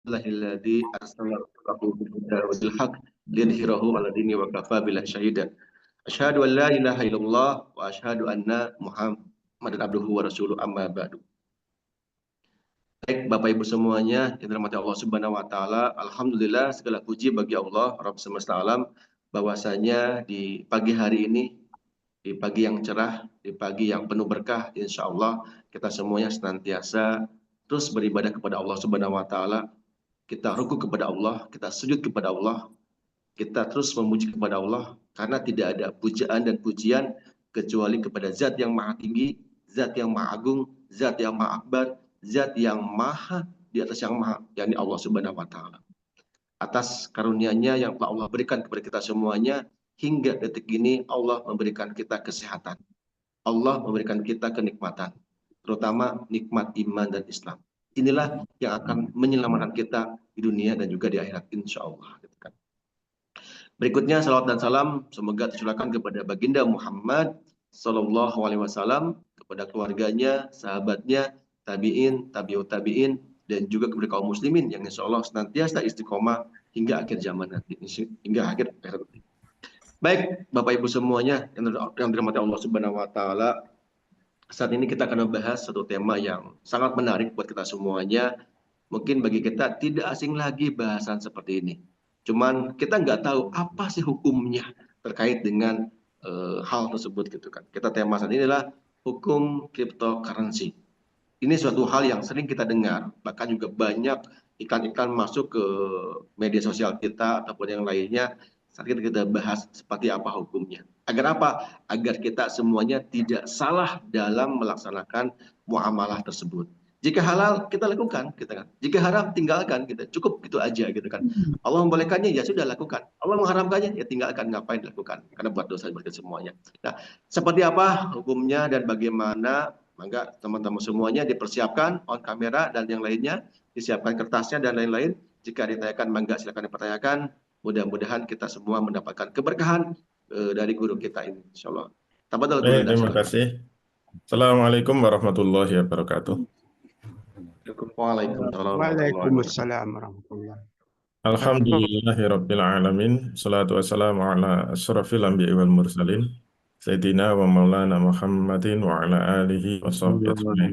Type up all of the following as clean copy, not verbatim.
Alhamdulillahilladzi arsala rasulahu bil huda wa dinil haqq liyudhhirahu 'ala dini wa kafa billahi shahidan. Asyhadu an la ilaha illallah wa asyhadu anna Muhammadan abduhu wa rasuluh amma ba'du. Baik, Bapak Ibu semuanya yang dirahmati Allah Subhanahu wa taala, alhamdulillah segala puji bagi Allah Rabb semesta alam bahwasanya di pagi hari ini, di pagi yang cerah, di pagi yang penuh berkah, insya Allah kita semuanya senantiasa terus beribadah kepada Allah Subhanahu wa taala. Kita ruku kepada Allah, kita sujud kepada Allah, kita terus memuji kepada Allah karena tidak ada pujaan dan pujian kecuali kepada Zat yang Maha Tinggi, Zat yang Maha Agung, Zat yang Maha Akbar, Zat yang Maha di atas yang Maha, yakni Allah Subhanahu wa taala. Atas karunia-Nya yang telah Allah berikan kepada kita semuanya hingga detik ini Allah memberikan kita kesehatan. Allah memberikan kita kenikmatan, terutama nikmat iman dan Islam. Inilah yang akan menyelamatkan kita di dunia dan juga di akhirat, insya Allah. Berikutnya salawat dan salam semoga tercurahkan kepada baginda Muhammad Sallallahu Alaihi Wasallam, kepada keluarganya, sahabatnya, tabiin, tabiut tabiin, dan juga kepada kaum muslimin yang insya Allah senantiasa istiqomah hingga akhir zaman nanti, hingga akhir akhirat. Baik, Bapak Ibu semuanya yang dirahmati Allah Subhanahu Wa Taala, saat ini kita akan membahas satu tema yang sangat menarik buat kita semuanya. Mungkin bagi kita tidak asing lagi bahasan seperti ini. Cuman kita nggak tahu apa sih hukumnya terkait dengan hal tersebut gitu kan. Kita tema saat ini adalah hukum cryptocurrency. Ini suatu hal yang sering kita dengar, bahkan juga banyak iklan-iklan masuk ke media sosial kita ataupun yang lainnya saat kita bahas seperti apa hukumnya. Agar apa? Agar kita semuanya tidak salah dalam melaksanakan muamalah tersebut. Jika halal kita lakukan, kita kan. Jika haram tinggalkan, kita cukup gitu aja gitu kan. Allah membolehkannya ya sudah lakukan. Allah mengharamkannya ya tinggalkan, ngapain dilakukan? Karena buat dosa bagi semuanya. Nah, seperti apa hukumnya dan bagaimana? Maka teman-teman semuanya dipersiapkan on kamera dan yang lainnya, disiapkan kertasnya dan lain-lain. Jika ditanyakan, mangga silakan dipertanyakan. Mudah-mudahan kita semua mendapatkan keberkahan dari guru kita ini, insya Allah. Tafadhal guru, Terima silakan. kasih. Assalamualaikum warahmatullahi wabarakatuh. Waalaikumsalam warahmatullahi wabarakatuh. Waalaikumsalam warahmatullahi wabarakatuh. Alhamdulillahirabbil alamin. Salatu wassalamu ala asyrafil anbiya'i wal mursalin. Sayyidina wa maulana Muhammadin wa ala alihi wa sahbihi ajma'in.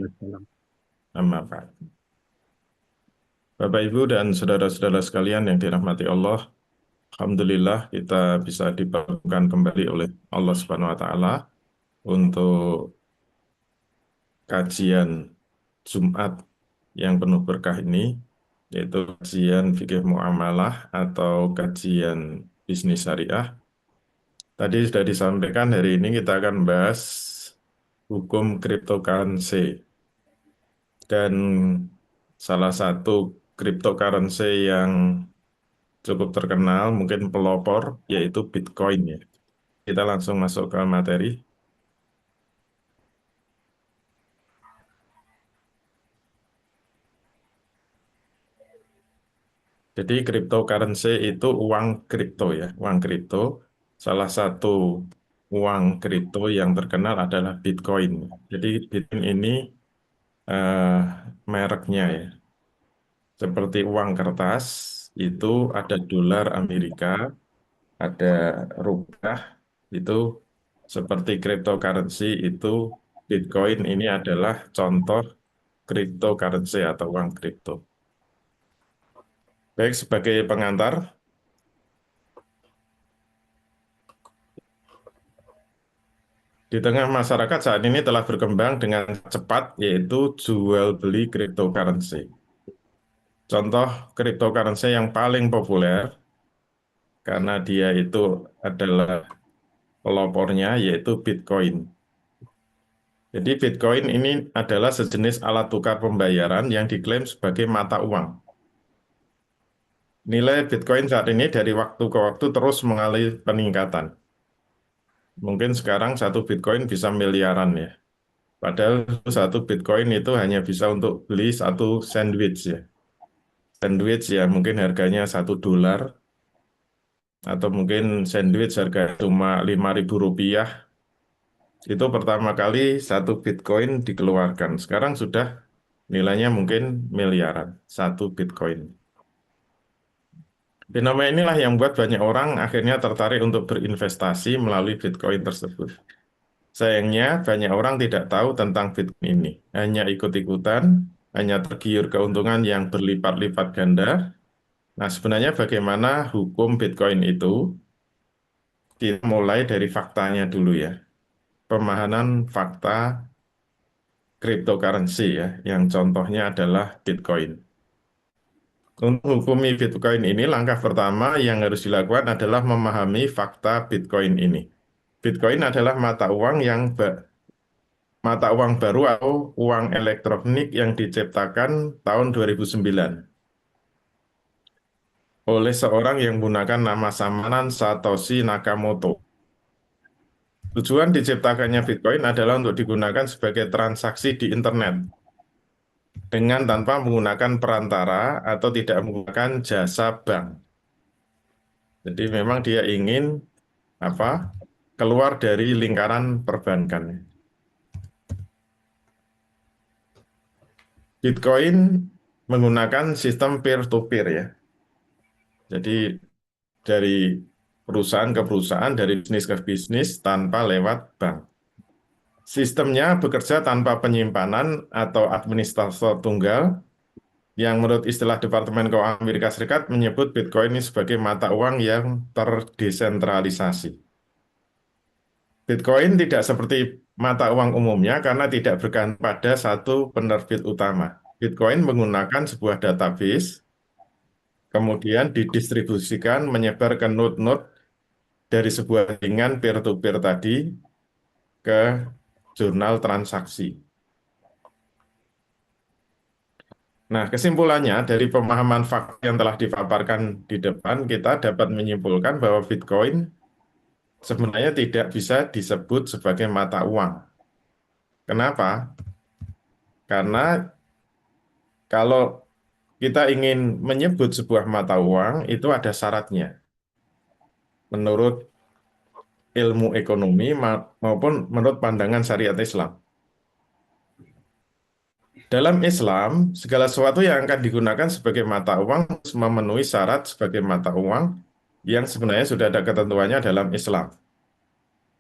Amma ba'd. Bapak Ibu dan saudara-saudara sekalian yang dirahmati Allah, alhamdulillah kita bisa dipertemukan kembali oleh Allah Subhanahu wa taala untuk kajian Jumat yang penuh berkah ini, yaitu kajian fikih muamalah atau kajian bisnis syariah. Tadi sudah disampaikan, hari ini kita akan bahas hukum cryptocurrency. Dan salah satu cryptocurrency yang cukup terkenal, mungkin pelopor, yaitu Bitcoin ya. Kita langsung masuk ke materi. Jadi cryptocurrency itu uang kripto ya, uang kripto. Salah satu uang kripto yang terkenal adalah Bitcoin. Jadi Bitcoin ini mereknya ya, seperti uang kertas itu ada dolar Amerika, ada rupiah, itu seperti cryptocurrency itu Bitcoin ini adalah contoh cryptocurrency atau uang kripto. Baik, sebagai pengantar, di tengah masyarakat saat ini telah berkembang dengan cepat, yaitu jual beli cryptocurrency. Contoh cryptocurrency yang paling populer, karena dia itu adalah pelopornya, yaitu Bitcoin. Jadi Bitcoin ini adalah sejenis alat tukar pembayaran yang diklaim sebagai mata uang. Nilai Bitcoin saat ini dari waktu ke waktu terus mengalami peningkatan. Mungkin sekarang satu Bitcoin bisa miliaran ya. Padahal satu Bitcoin itu hanya bisa untuk beli satu sandwich ya. Sandwich ya mungkin harganya $1. Atau mungkin sandwich harga cuma Rp5.000. Itu pertama kali satu Bitcoin dikeluarkan. Sekarang sudah nilainya mungkin miliaran, satu Bitcoin. Fenomena inilah yang membuat banyak orang akhirnya tertarik untuk berinvestasi melalui Bitcoin tersebut. Sayangnya, banyak orang tidak tahu tentang Bitcoin ini. Hanya ikut-ikutan, hanya tergiur keuntungan yang berlipat-lipat ganda. Nah, sebenarnya bagaimana hukum Bitcoin itu? Kita mulai dari faktanya dulu ya. Pemahaman fakta cryptocurrency ya, yang contohnya adalah Bitcoin. Untuk menghukumi Bitcoin ini, langkah pertama yang harus dilakukan adalah memahami fakta Bitcoin ini. Bitcoin adalah mata uang baru atau uang elektronik yang diciptakan tahun 2009 oleh seorang yang menggunakan nama samaran Satoshi Nakamoto. Tujuan diciptakannya Bitcoin adalah untuk digunakan sebagai transaksi di internet dengan tanpa menggunakan perantara atau tidak menggunakan jasa bank. Jadi memang dia ingin apa? Keluar dari lingkaran perbankan. Bitcoin menggunakan sistem peer-to-peer ya. Jadi dari perusahaan ke perusahaan, dari bisnis ke bisnis tanpa lewat bank. Sistemnya bekerja tanpa penyimpanan atau administrator tunggal, yang menurut istilah Departemen Keuangan Amerika Serikat menyebut Bitcoin ini sebagai mata uang yang terdesentralisasi. Bitcoin tidak seperti mata uang umumnya karena tidak bergantung pada satu penerbit utama. Bitcoin menggunakan sebuah database, kemudian didistribusikan menyebar ke node-node dari sebuah jaringan peer-to-peer tadi ke jurnal transaksi. Nah, kesimpulannya dari pemahaman fakta yang telah dipaparkan di depan, kita dapat menyimpulkan bahwa Bitcoin sebenarnya tidak bisa disebut sebagai mata uang. Kenapa? Karena kalau kita ingin menyebut sebuah mata uang, itu ada syaratnya. Menurut ilmu ekonomi maupun menurut pandangan syariat Islam. Dalam Islam, segala sesuatu yang akan digunakan sebagai mata uang harus memenuhi syarat sebagai mata uang yang sebenarnya sudah ada ketentuannya dalam Islam.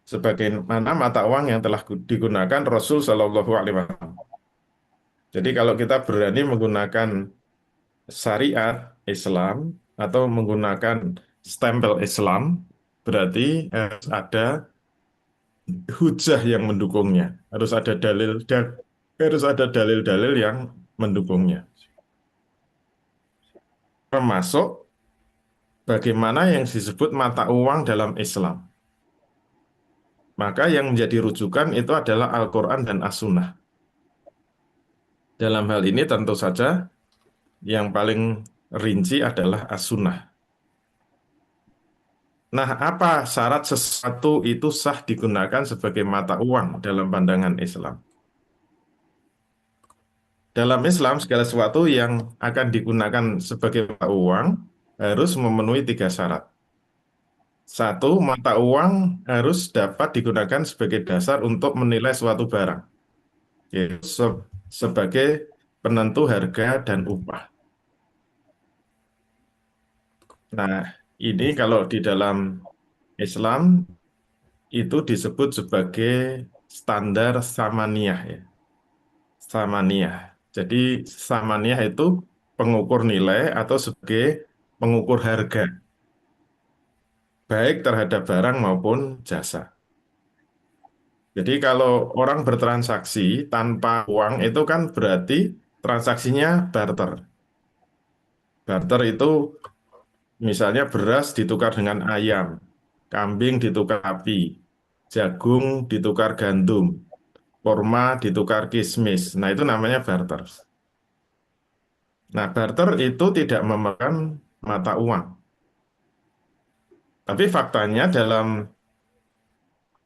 Sebagaimana mata uang yang telah digunakan Rasul Shallallahu Alaihi Wasallam. Jadi kalau kita berani menggunakan syariat Islam atau menggunakan stempel Islam, berarti harus ada hujah yang mendukungnya, harus ada dalil-dalil yang mendukungnya. Termasuk bagaimana yang disebut mata uang dalam Islam. Maka yang menjadi rujukan itu adalah Al-Quran dan As-Sunnah. Dalam hal ini tentu saja yang paling rinci adalah As-Sunnah. Nah, apa syarat sesuatu itu sah digunakan sebagai mata uang dalam pandangan Islam? Dalam Islam, segala sesuatu yang akan digunakan sebagai mata uang harus memenuhi 3 syarat. Satu, mata uang harus dapat digunakan sebagai dasar untuk menilai suatu barang, yaitu sebagai penentu harga dan upah. Nah, ini kalau di dalam Islam itu disebut sebagai standar samaniyah ya. Samaniyah. Jadi samaniyah itu pengukur nilai atau sebagai pengukur harga, baik terhadap barang maupun jasa. Jadi kalau orang bertransaksi tanpa uang itu kan berarti transaksinya barter. Barter itu misalnya beras ditukar dengan ayam, kambing ditukar sapi, jagung ditukar gandum, kurma ditukar kismis. Nah, itu namanya barter. Nah, barter itu tidak memerlukan mata uang. Tapi faktanya dalam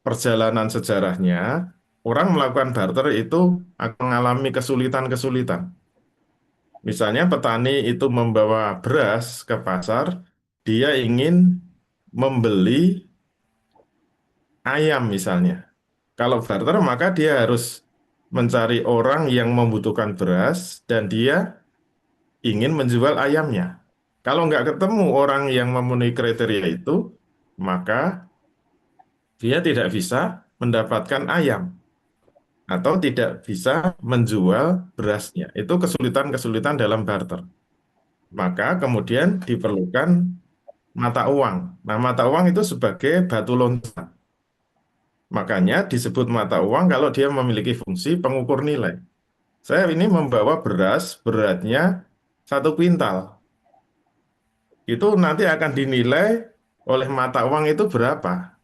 perjalanan sejarahnya, orang melakukan barter itu akan mengalami kesulitan-kesulitan. Misalnya petani itu membawa beras ke pasar, dia ingin membeli ayam misalnya. Kalau barter maka dia harus mencari orang yang membutuhkan beras dan dia ingin menjual ayamnya. Kalau nggak ketemu orang yang memenuhi kriteria itu, maka dia tidak bisa mendapatkan ayam atau tidak bisa menjual berasnya. Itu kesulitan-kesulitan dalam barter. Maka kemudian diperlukan mata uang. Nah, mata uang itu sebagai batu loncatan. Makanya disebut mata uang kalau dia memiliki fungsi pengukur nilai. Saya ini membawa beras, beratnya 1 kuintal. Itu nanti akan dinilai oleh mata uang itu berapa.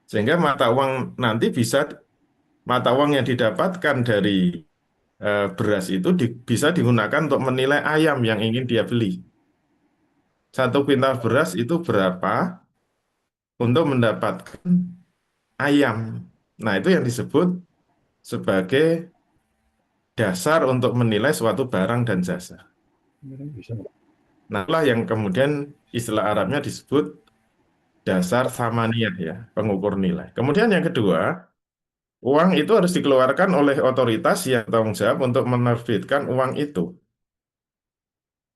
Sehingga mata uang yang didapatkan dari beras itu bisa digunakan untuk menilai ayam yang ingin dia beli. 1 kuintal beras itu berapa untuk mendapatkan ayam. Nah, itu yang disebut sebagai dasar untuk menilai suatu barang dan jasa. Nah, itulah yang kemudian istilah Arabnya disebut dasar samaniyah ya, pengukur nilai. Kemudian yang kedua, uang itu harus dikeluarkan oleh otoritas yang tanggung jawab untuk menerbitkan uang itu.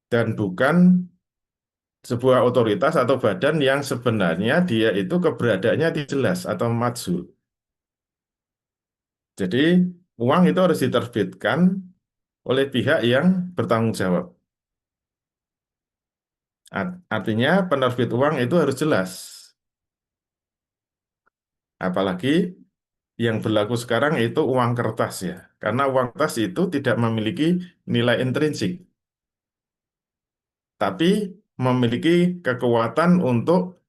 Dan bukan sebuah otoritas atau badan yang sebenarnya dia itu keberadaannya tidak jelas atau majhul. Jadi uang itu harus diterbitkan oleh pihak yang bertanggung jawab. Artinya penerbit uang itu harus jelas. Apalagi yang berlaku sekarang itu uang kertas ya. Karena uang kertas itu tidak memiliki nilai intrinsik, tapi memiliki kekuatan untuk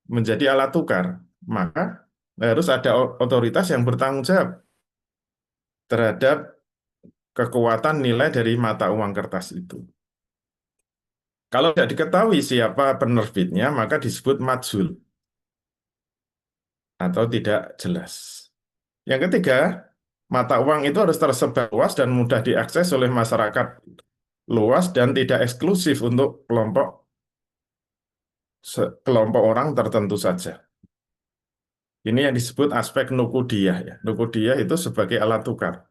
menjadi alat tukar. Maka harus ada otoritas yang bertanggung jawab terhadap kekuatan nilai dari mata uang kertas itu. Kalau tidak diketahui siapa penerbitnya, maka disebut majhul atau tidak jelas. Yang ketiga, mata uang itu harus tersebar luas dan mudah diakses oleh masyarakat luas dan tidak eksklusif untuk kelompok orang tertentu saja. Ini yang disebut aspek nukudiyah ya. Nukudiyah itu sebagai alat tukar.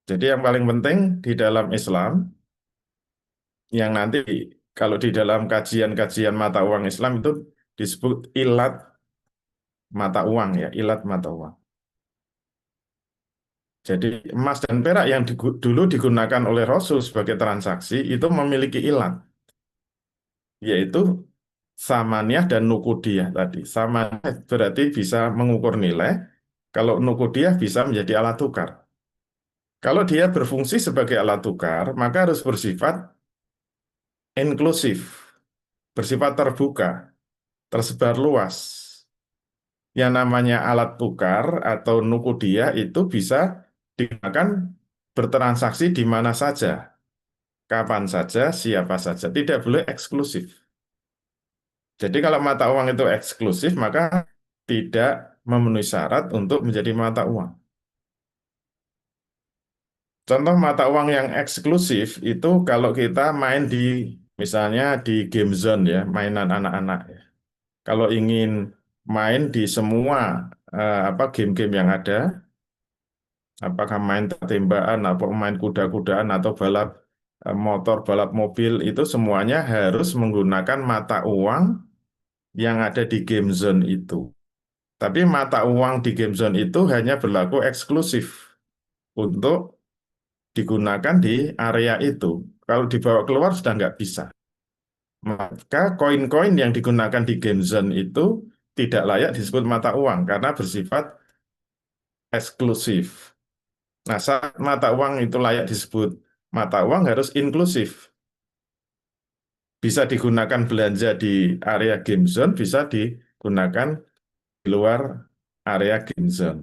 Jadi yang paling penting di dalam Islam, yang nanti kalau di dalam kajian-kajian mata uang Islam itu disebut ilat mata uang ya, ilat mata uang. Jadi emas dan perak yang dulu digunakan oleh Rasul sebagai transaksi itu memiliki ilat, yaitu samaniyah dan nukudiyah tadi. Samaniyah berarti bisa mengukur nilai, kalau nukudiyah bisa menjadi alat tukar. Kalau dia berfungsi sebagai alat tukar, maka harus bersifat inklusif, bersifat terbuka, tersebar luas. Yang namanya alat tukar atau nukudiyah itu bisa digunakan bertransaksi di mana saja, kapan saja, siapa saja. Tidak boleh eksklusif. Jadi kalau mata uang itu eksklusif, maka tidak memenuhi syarat untuk menjadi mata uang. Contoh mata uang yang eksklusif itu kalau kita main misalnya di game zone ya, mainan anak-anak ya. Kalau ingin main di semua game-game yang ada, apakah main tembakan, atau main kuda-kudaan atau balap motor, balap mobil, itu semuanya harus menggunakan mata uang yang ada di game zone itu. Tapi mata uang di game zone itu hanya berlaku eksklusif untuk digunakan di area itu. Kalau dibawa keluar sudah nggak bisa. Maka koin-koin yang digunakan di game zone itu tidak layak disebut mata uang karena bersifat eksklusif. Nah, saat mata uang itu layak disebut mata uang harus inklusif. Bisa digunakan belanja di area game zone, bisa digunakan di luar area game zone.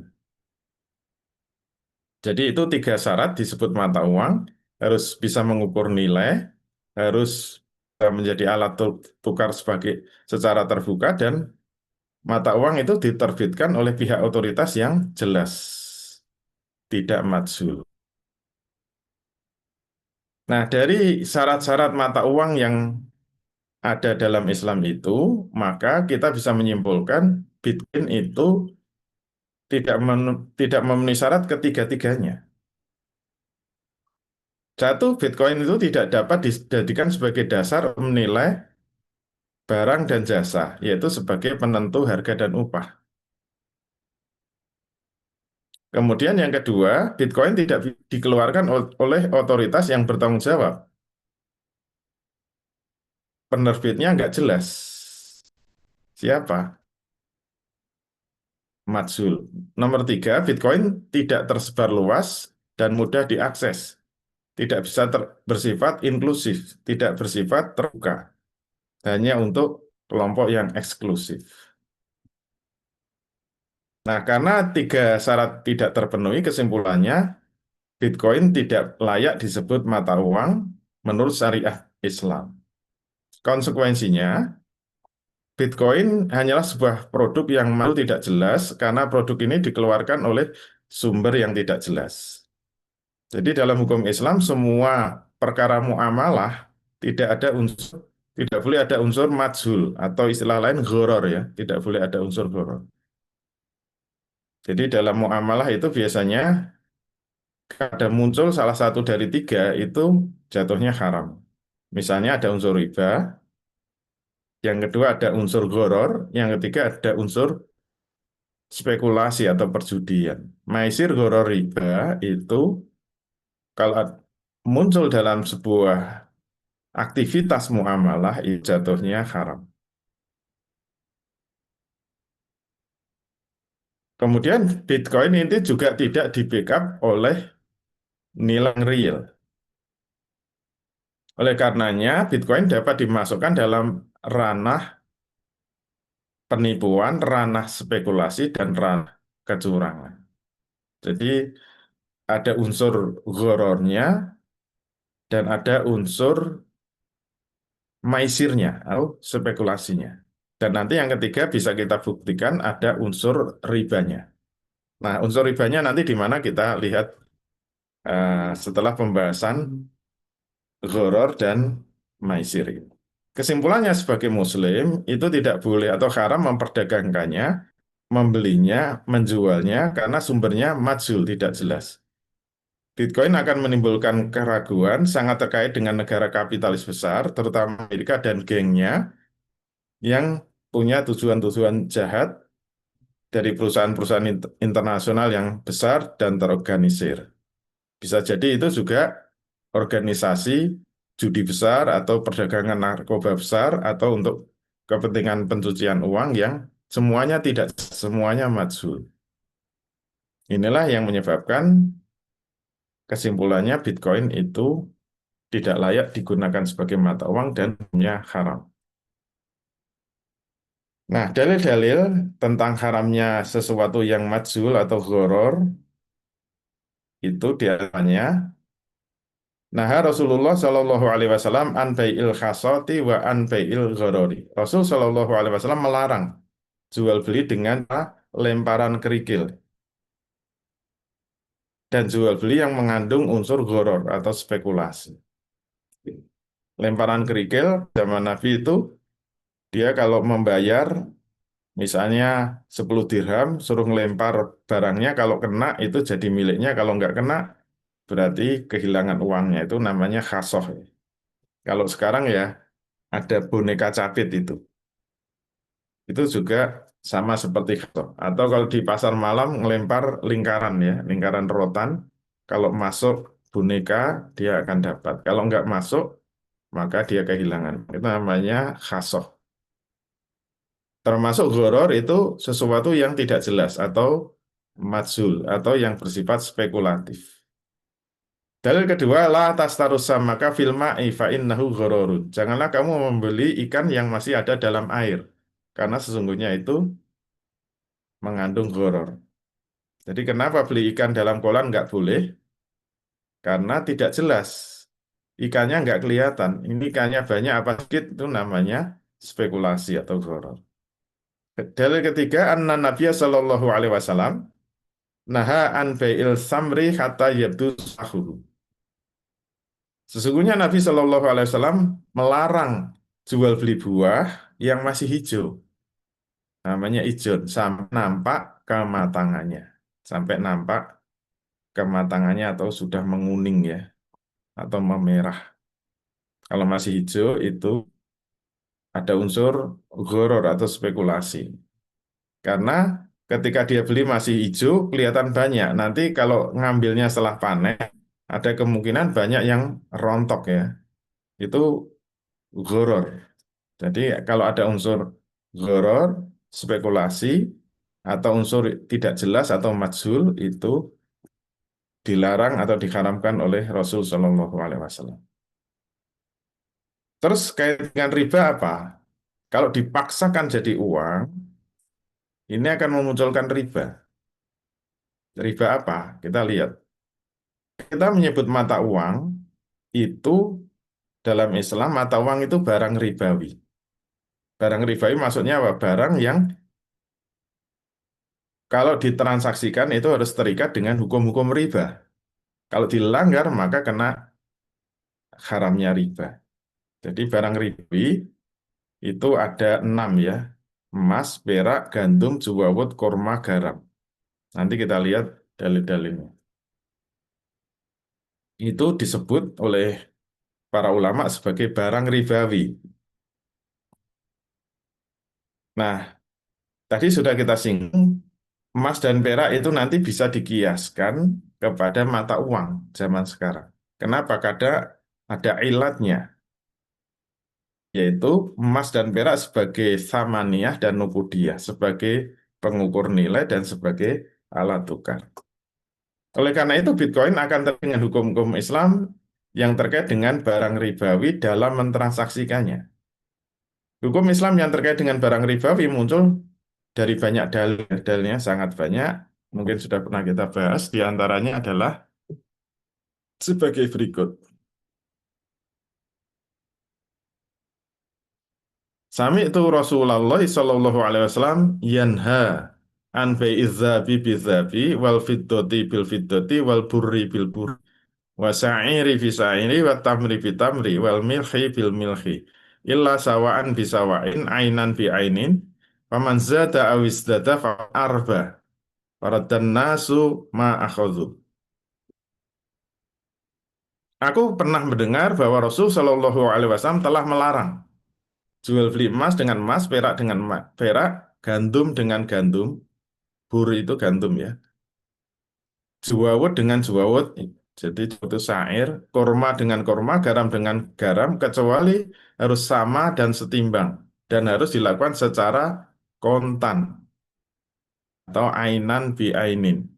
Jadi itu 3 syarat disebut mata uang, harus bisa mengukur nilai, harus menjadi alat tukar secara terbuka, dan mata uang itu diterbitkan oleh pihak otoritas yang jelas, tidak majhul. Nah, dari syarat-syarat mata uang yang ada dalam Islam itu, maka kita bisa menyimpulkan Bitcoin itu tidak memenuhi syarat ketiga-tiganya. Satu, Bitcoin itu tidak dapat dijadikan sebagai dasar menilai barang dan jasa, yaitu sebagai penentu harga dan upah. Kemudian yang kedua, Bitcoin tidak dikeluarkan oleh otoritas yang bertanggung jawab. Penerbitnya nggak jelas. Siapa? Majhul. Nomor tiga, Bitcoin tidak tersebar luas dan mudah diakses. Tidak bisa bersifat inklusif, tidak bersifat terbuka. Hanya untuk kelompok yang eksklusif. Nah, karena tiga syarat tidak terpenuhi, kesimpulannya Bitcoin tidak layak disebut mata uang menurut syariah Islam. Konsekuensinya, Bitcoin hanyalah sebuah produk yang malu tidak jelas karena produk ini dikeluarkan oleh sumber yang tidak jelas. Jadi dalam hukum Islam semua perkara muamalah tidak ada unsur, tidak boleh ada unsur majhul atau istilah lain gharar ya, tidak boleh ada unsur gharar. Jadi dalam muamalah itu biasanya ada muncul salah satu dari tiga itu jatuhnya haram. Misalnya ada unsur riba, yang kedua ada unsur gharar, yang ketiga ada unsur spekulasi atau perjudian. Maisir gharar riba itu kalau muncul dalam sebuah aktivitas muamalah itu jatuhnya haram. Kemudian Bitcoin ini juga tidak di-backup oleh nilai real. Oleh karenanya, Bitcoin dapat dimasukkan dalam ranah penipuan, ranah spekulasi, dan ranah kecurangan. Jadi ada unsur ghorornya dan ada unsur maisirnya atau spekulasinya. Dan nanti yang ketiga bisa kita buktikan ada unsur ribanya. Nah, unsur ribanya nanti di mana kita lihat setelah pembahasan ghoror dan maisir. Kesimpulannya sebagai muslim itu tidak boleh atau haram memperdagangkannya, membelinya, menjualnya karena sumbernya majhul tidak jelas. Bitcoin akan menimbulkan keraguan sangat terkait dengan negara kapitalis besar, terutama Amerika dan gengnya yang punya tujuan-tujuan jahat dari perusahaan-perusahaan internasional yang besar dan terorganisir. Bisa jadi itu juga organisasi judi besar atau perdagangan narkoba besar atau untuk kepentingan pencucian uang yang semuanya tidak, semuanya majhul. Inilah yang menyebabkan kesimpulannya Bitcoin itu tidak layak digunakan sebagai mata uang dan hukumnya haram. Nah, dalil-dalil tentang haramnya sesuatu yang majhul atau gharar itu diantaranya nah, Rasulullah Shallallahu Alaihi Wasallam an bai'il khasati wa an bai'il gharori. Rasul Shallallahu Alaihi Wasallam melarang jual beli dengan lemparan kerikil dan jual beli yang mengandung unsur gharar atau spekulasi. Lemparan kerikil zaman Nabi itu dia kalau membayar misalnya 10 dirham suruh ngelempar barangnya kalau kena itu jadi miliknya kalau nggak kena berarti kehilangan uangnya itu namanya khasoh. Kalau sekarang ya ada boneka capit itu juga sama seperti khasoh. Atau kalau di pasar malam ngelempar lingkaran ya, lingkaran rotan, kalau masuk boneka dia akan dapat. Kalau nggak masuk maka dia kehilangan. Itu namanya khasoh. Termasuk gharar itu sesuatu yang tidak jelas atau majhul atau yang bersifat spekulatif. Dalil kedua, la tastarus maka fil ma'i fa innahu ghararun. Janganlah kamu membeli ikan yang masih ada dalam air karena sesungguhnya itu mengandung gharar. Jadi kenapa beli ikan dalam kolam nggak boleh? Karena tidak jelas. Ikannya nggak kelihatan. Ini ikannya banyak apa sedikit itu namanya spekulasi atau gharar. Dalil ketiga, anna Nabiya sallallahu alaihi wasallam naha an bai'il samri hatta yabdu sahuru. Sesungguhnya Nabi Shallallahu Alaihi Wasallam melarang jual beli buah yang masih hijau, namanya ijon, sampai nampak kematangannya, sampai nampak kematangannya atau sudah menguning ya, atau memerah. Kalau masih hijau itu ada unsur gharar atau spekulasi. Karena ketika dia beli masih hijau, kelihatan banyak. Nanti kalau ngambilnya setelah panen, ada kemungkinan banyak yang rontok ya. Itu gharar. Jadi kalau ada unsur gharar, spekulasi, atau unsur tidak jelas atau majhul, itu dilarang atau diharamkan oleh Rasul Shallallahu Alaihi Wasallam. Terus kait dengan riba apa? Kalau dipaksakan jadi uang, ini akan memunculkan riba. Riba apa? Kita lihat. Kita menyebut mata uang, itu dalam Islam mata uang itu barang ribawi. Barang ribawi maksudnya apa? Barang yang kalau ditransaksikan itu harus terikat dengan hukum-hukum riba. Kalau dilanggar maka kena haramnya riba. Jadi barang ribawi itu ada 6 ya. Emas, perak, gandum, juwawut, kurma, garam. Nanti kita lihat dalil-dalilnya. Itu disebut oleh para ulama sebagai barang ribawi. Nah, tadi sudah kita singgung, emas dan perak itu nanti bisa dikiaskan kepada mata uang zaman sekarang. Kenapa? Karena ada ilatnya, yaitu emas dan perak sebagai samaniyah dan nukudiyah, sebagai pengukur nilai dan sebagai alat tukar. Oleh karena itu, Bitcoin akan terkait dengan hukum-hukum Islam yang terkait dengan barang ribawi dalam mentransaksikannya. Hukum Islam yang terkait dengan barang ribawi muncul dari banyak dalil, dalilnya sangat banyak, mungkin sudah pernah kita bahas, di antaranya adalah sebagai berikut. Sami'tu Rasulullah sallallahu alaihi wasallam yanha an bai'iz zabi bizzabi wal fiddati bil fiddati wal burri bil burri wa sa'iri fi sa'iri wa tamri bi tamri wal milhi bil milhi illa sawa'an bi sawa'in ainan bi ainin faman zada aw izdada fa arba faradan nasu ma akhadhu. Aku pernah mendengar bahwa Rasul Shallallahu Alaihi Wasallam telah melarang jual beli emas dengan emas, perak dengan perak, gandum dengan gandum, bur itu gandum ya, juwawut dengan juwawut, jadi itu syair, korma dengan korma, garam dengan garam, kecuali harus sama dan setimbang dan harus dilakukan secara kontan atau ainan bi ainin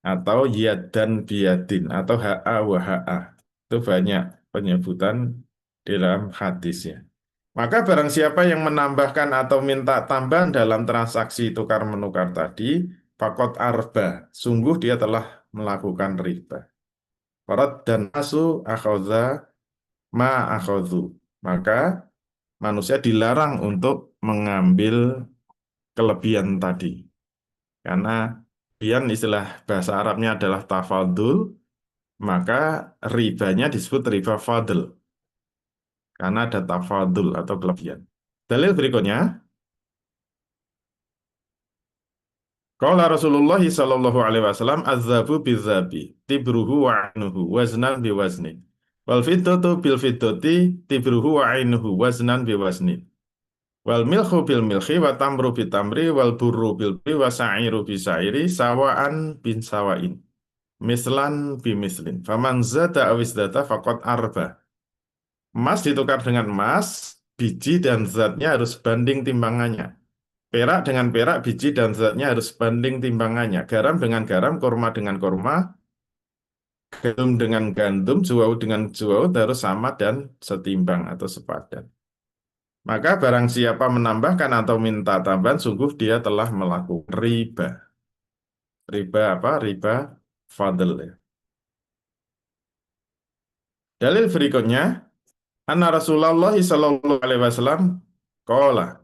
atau yadan biyadin atau ha'a wa ha'a. Itu banyak penyebutan dalam hadisnya. Maka barang siapa yang menambahkan atau minta tambahan dalam transaksi tukar-menukar tadi, fakot arba, sungguh dia telah melakukan riba. Farad dan asu akhadha ma akhadhu. Maka manusia dilarang untuk mengambil kelebihan tadi. Karena kelebihan istilah bahasa Arabnya adalah tafadul, maka ribanya disebut riba fadl. Karena ada tafadul atau kelebihan. Dalil berikutnya, qala Rasulullah sallallahu alaihi wasallam az-zabu biz-zabi tibruhu wa 'ainuhu waznan bi wazni wal fiddatu bil fiddati tibruhu wa 'ainuhu waznan bi wazni wal milhu bil milhi wa tamru bi tamri wal burru bil burri wa sa'iru bi sa'iri sawa'an bin sawa'in mislan bi mislin faman zada aw izdata faqad arba. Emas ditukar dengan emas, biji dan zatnya harus banding timbangannya. Perak dengan perak, biji dan zatnya harus banding timbangannya. Garam dengan garam, kurma dengan kurma, gandum dengan gandum, juwawut dengan juwawut harus sama dan setimbang atau sepadan. Maka barang siapa menambahkan atau minta tambahan, sungguh dia telah melakukan riba. Riba apa? Riba fadl ya. Dalil berikutnya, anna Rasulullah sallallahu alaihi wasallam qala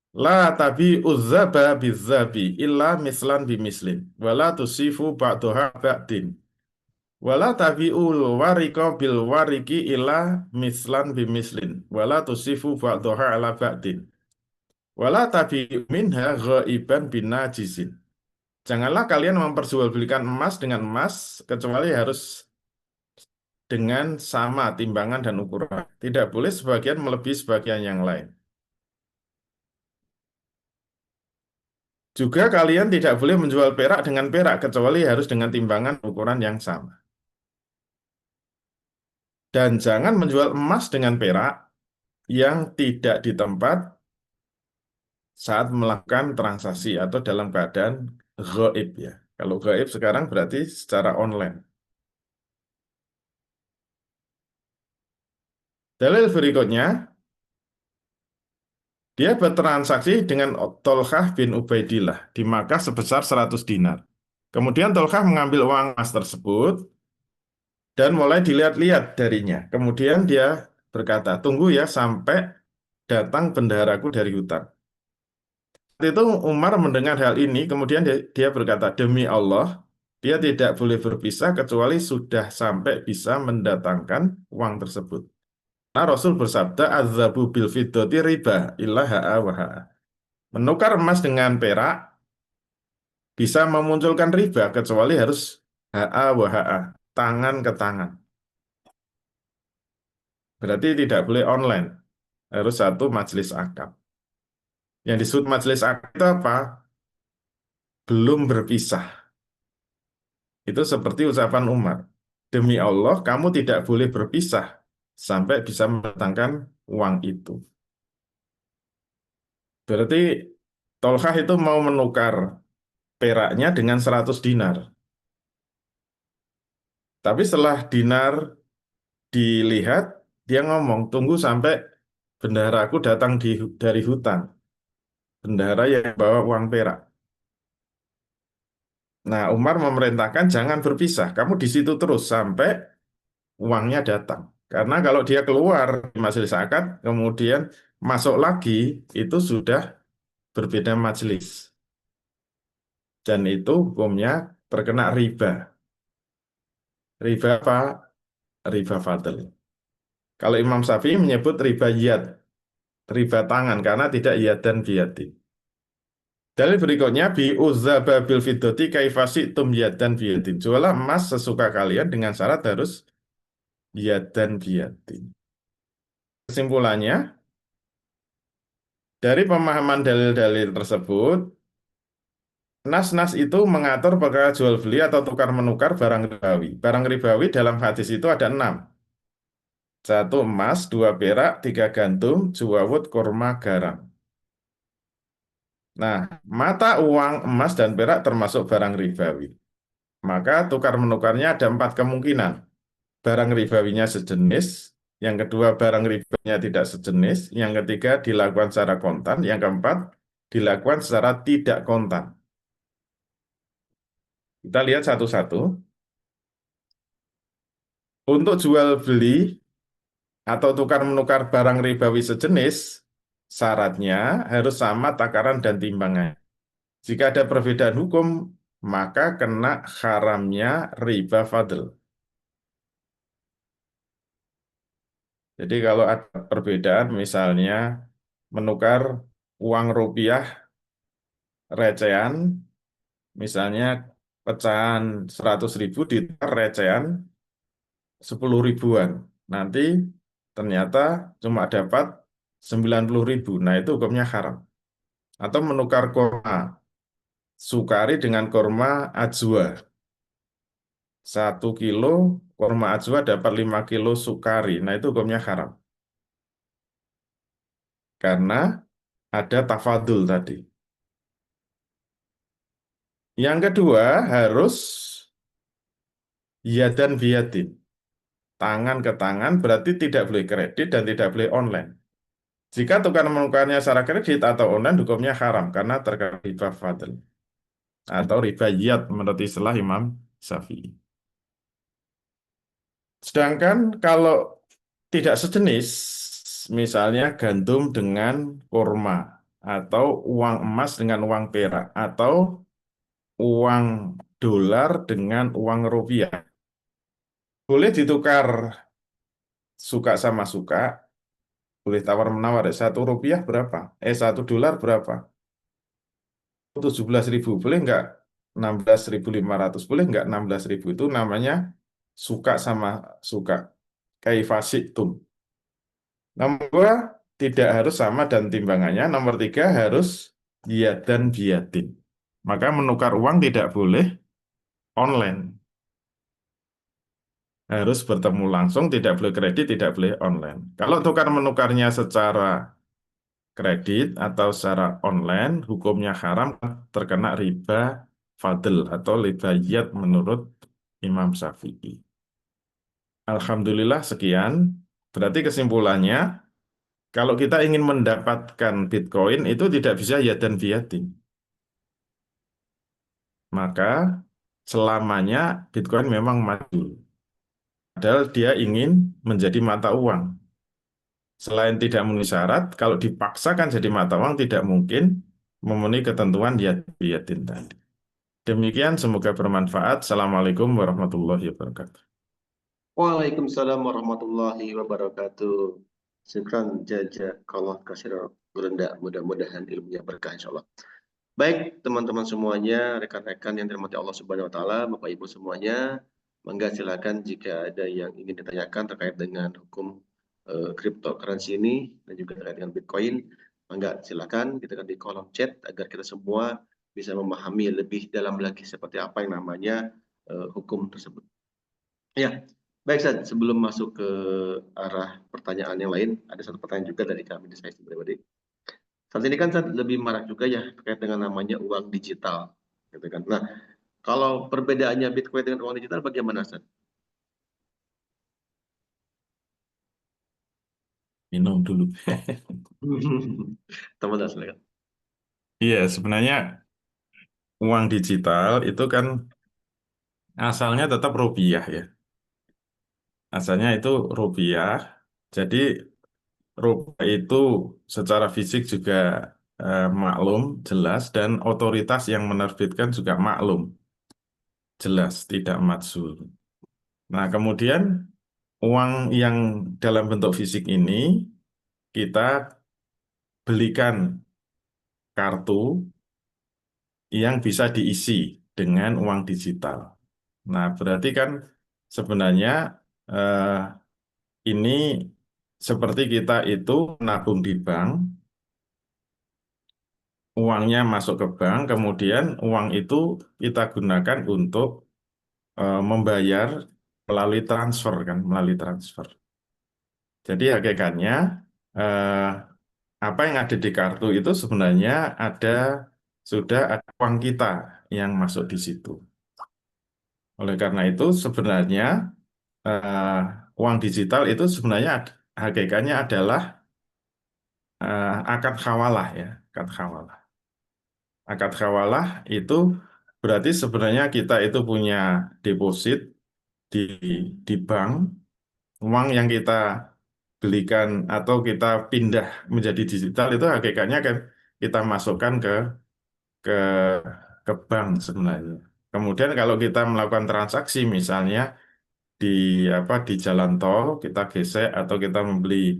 la tabi uzzaba bizzabi illa mislan bimislin wala tusifu ba'daha ba'din wala tabi'ul warika bil wariki illa mislan bimislin wala tusifu ba'daha ala ba'din wala tabi'u minha ghaiban bin najisin. Janganlah kalian memperjualbelikan emas dengan emas, kecuali harus dengan sama timbangan dan ukuran. Tidak boleh sebagian melebihi sebagian yang lain. Juga kalian tidak boleh menjual perak dengan perak, kecuali harus dengan timbangan ukuran yang sama. Dan jangan menjual emas dengan perak yang tidak di tempat saat melakukan transaksi atau dalam keadaan gaib ya. Kalau gaib sekarang berarti secara online. Dalil berikutnya, dia bertransaksi dengan Tolhah bin Ubaidillah di Makkah sebesar 100 dinar. Kemudian Tolhah mengambil uang emas tersebut dan mulai dilihat-lihat darinya. Kemudian dia berkata, tunggu ya sampai datang bendaharaku dari hutan. Saat itu Umar mendengar hal ini, kemudian dia berkata, demi Allah, dia tidak boleh berpisah kecuali sudah sampai bisa mendatangkan uang tersebut. Nah, Rasul bersabda, "Adzabu bil fiddati riba illa ha'a wa ha'a." Menukar emas dengan perak bisa memunculkan riba kecuali harus ha'a wa ha'a, tangan ke tangan. Berarti tidak boleh online, harus satu majelis akad. Yang disebut majelis akad itu apa? Belum berpisah. Itu seperti ucapan Umar. Demi Allah, kamu tidak boleh berpisah sampai bisa mendatangkan uang itu. Berarti Tolkah itu mau menukar peraknya dengan 100 dinar. Tapi setelah dinar dilihat, dia ngomong, tunggu sampai bendaharaku datang dari hutan. Bendahara yang bawa uang perak. Nah, Umar memerintahkan jangan berpisah. Kamu di situ terus sampai uangnya datang. Karena kalau dia keluar di majelis akad, kemudian masuk lagi, itu sudah berbeda majelis. Dan itu hukumnya terkena riba. Riba apa? Riba fadl. Kalau Imam Syafi'i menyebut riba yad, riba tangan, karena tidak yad dan biyadi. Dalil berikutnya, bi uzzaba bil fiddati kaifasi tum yad dan biyadin. Jualah emas sesuka kalian dengan syarat harus yad dan biyadin. Kesimpulannya, dari pemahaman dalil-dalil tersebut, nas-nas itu mengatur perkara jual beli atau tukar menukar barang ribawi. Barang ribawi dalam hadis itu ada 6. 1 emas, 2 perak, 3 gandum, juwawut, kurma, garam. Nah, mata uang emas dan perak termasuk barang ribawi. Maka tukar menukarnya ada 4 kemungkinan. Barang ribawinya sejenis, yang kedua barang ribawinya tidak sejenis, yang ketiga dilakukan secara kontan, yang keempat dilakukan secara tidak kontan. Kita lihat satu-satu. Untuk jual beli atau tukar menukar barang ribawi sejenis, syaratnya harus sama takaran dan timbangan. Jika ada perbedaan hukum, maka kena haramnya riba fadl. Jadi kalau ada perbedaan, misalnya menukar uang rupiah recehan, misalnya pecahan 100.000 ditukar recehan 10 ribuan. Nanti ternyata cuma dapat 90.000. Nah itu hukumnya haram. Atau menukar kurma sukari dengan kurma ajwa. 1 kilo kurma ajwa dapat 5 kilo sukari. Nah itu hukumnya haram. Karena ada tafadul tadi. Yang kedua harus yadan biyadin. Tangan ke tangan berarti tidak boleh kredit dan tidak boleh online. Jika tukar menukarnya secara kredit atau online hukumnya haram karena terkena riba fadl atau riba yad menurut istilah Imam Syafi'i. Sedangkan kalau tidak sejenis, misalnya gandum dengan kurma atau uang emas dengan uang perak atau uang dolar dengan uang rupiah, boleh ditukar suka sama suka, boleh tawar menawar. 1 rupiah berapa? $1 berapa? 17.000, boleh nggak? 16.500. Boleh nggak 16.000 itu namanya suka sama suka. Kaifasitum. Nomor dua, tidak harus sama dan timbangannya. Nomor tiga, harus biad dan biadin. Maka menukar uang tidak boleh online. Harus bertemu langsung, tidak boleh kredit, tidak boleh online. Kalau tukar menukarnya secara kredit atau secara online, hukumnya haram, terkena riba fadl atau riba yad menurut Imam Syafi'i. Alhamdulillah sekian. Berarti kesimpulannya, kalau kita ingin mendapatkan Bitcoin itu tidak bisa yad dan biadin. Maka selamanya Bitcoin memang maju. Padahal dia ingin menjadi mata uang. Selain tidak memenuhi syarat, kalau dipaksakan jadi mata uang tidak mungkin memenuhi ketentuan yad biadin tadi. Demikian, semoga bermanfaat. Assalamualaikum warahmatullahi wabarakatuh. Waalaikumsalam warahmatullahi wabarakatuh. Syukran jazakallah khairan. Gurunda, mudah-mudahan ilmunya berkah insyaallah. Baik, teman-teman semuanya, rekan-rekan yang dirahmati Allah Subhanahu wa taala, Bapak Ibu semuanya, mangga silakan jika ada yang ingin ditanyakan terkait dengan hukum cryptocurrency ini dan juga terkait dengan Bitcoin, mangga silakan ketikkan di kolom chat agar kita semua bisa memahami lebih dalam lagi seperti apa yang namanya hukum tersebut. Ya, baik Ustaz, sebelum masuk ke arah pertanyaan yang lain, ada satu pertanyaan juga dari kami di saya pribadi. Saat ini kan Ustaz lebih marak juga ya terkait dengan namanya uang digital, gitu kan. Nah, kalau perbedaannya Bitcoin dengan uang digital bagaimana Ustaz? Minum dulu. Teman-teman silakan. Iya, sebenarnya uang digital itu kan asalnya tetap rupiah ya. Asalnya itu rupiah. Jadi rupiah itu secara fisik juga maklum, jelas, dan otoritas yang menerbitkan juga maklum, jelas, tidak matsul. Nah, kemudian uang yang dalam bentuk fisik ini kita belikan kartu yang bisa diisi dengan uang digital. Nah, berarti kan sebenarnya eh, ini seperti kita itu nabung di bank, uangnya masuk ke bank, kemudian uang itu kita gunakan untuk membayar melalui transfer kan, melalui transfer. Jadi hakikatnya eh, apa yang ada di kartu itu sebenarnya sudah ada uang kita yang masuk di situ. Oleh karena itu sebenarnya eh, uang digital itu sebenarnya hakikatnya adalah akad khawalah ya, akad khawalah. Akad khawalah itu berarti sebenarnya kita itu punya deposit di bank, uang yang kita belikan atau kita pindah menjadi digital itu hakikatnya kan kita masukkan ke ke bank sebenarnya. Kemudian kalau kita melakukan transaksi misalnya di di jalan tol kita gesek atau kita membeli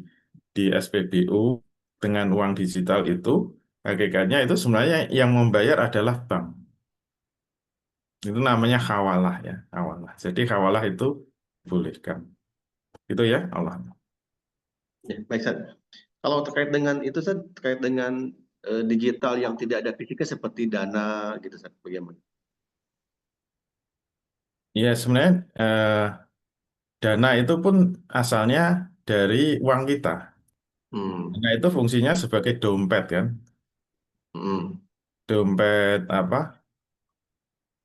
di SPBU dengan uang digital itu hakikatnya itu sebenarnya yang membayar adalah bank. Itu namanya khawalah ya, khawalah. Jadi khawalah itu bolehkan. Itu ya Allah. Ya, baik Ustaz. Kalau terkait dengan itu Ustaz, terkait dengan digital yang tidak ada fisiknya seperti Dana gitu Ustaz, bagaimana? Ya sebenarnya dana itu pun asalnya dari uang kita. Hmm. Nah itu fungsinya sebagai dompet kan, Hmm. dompet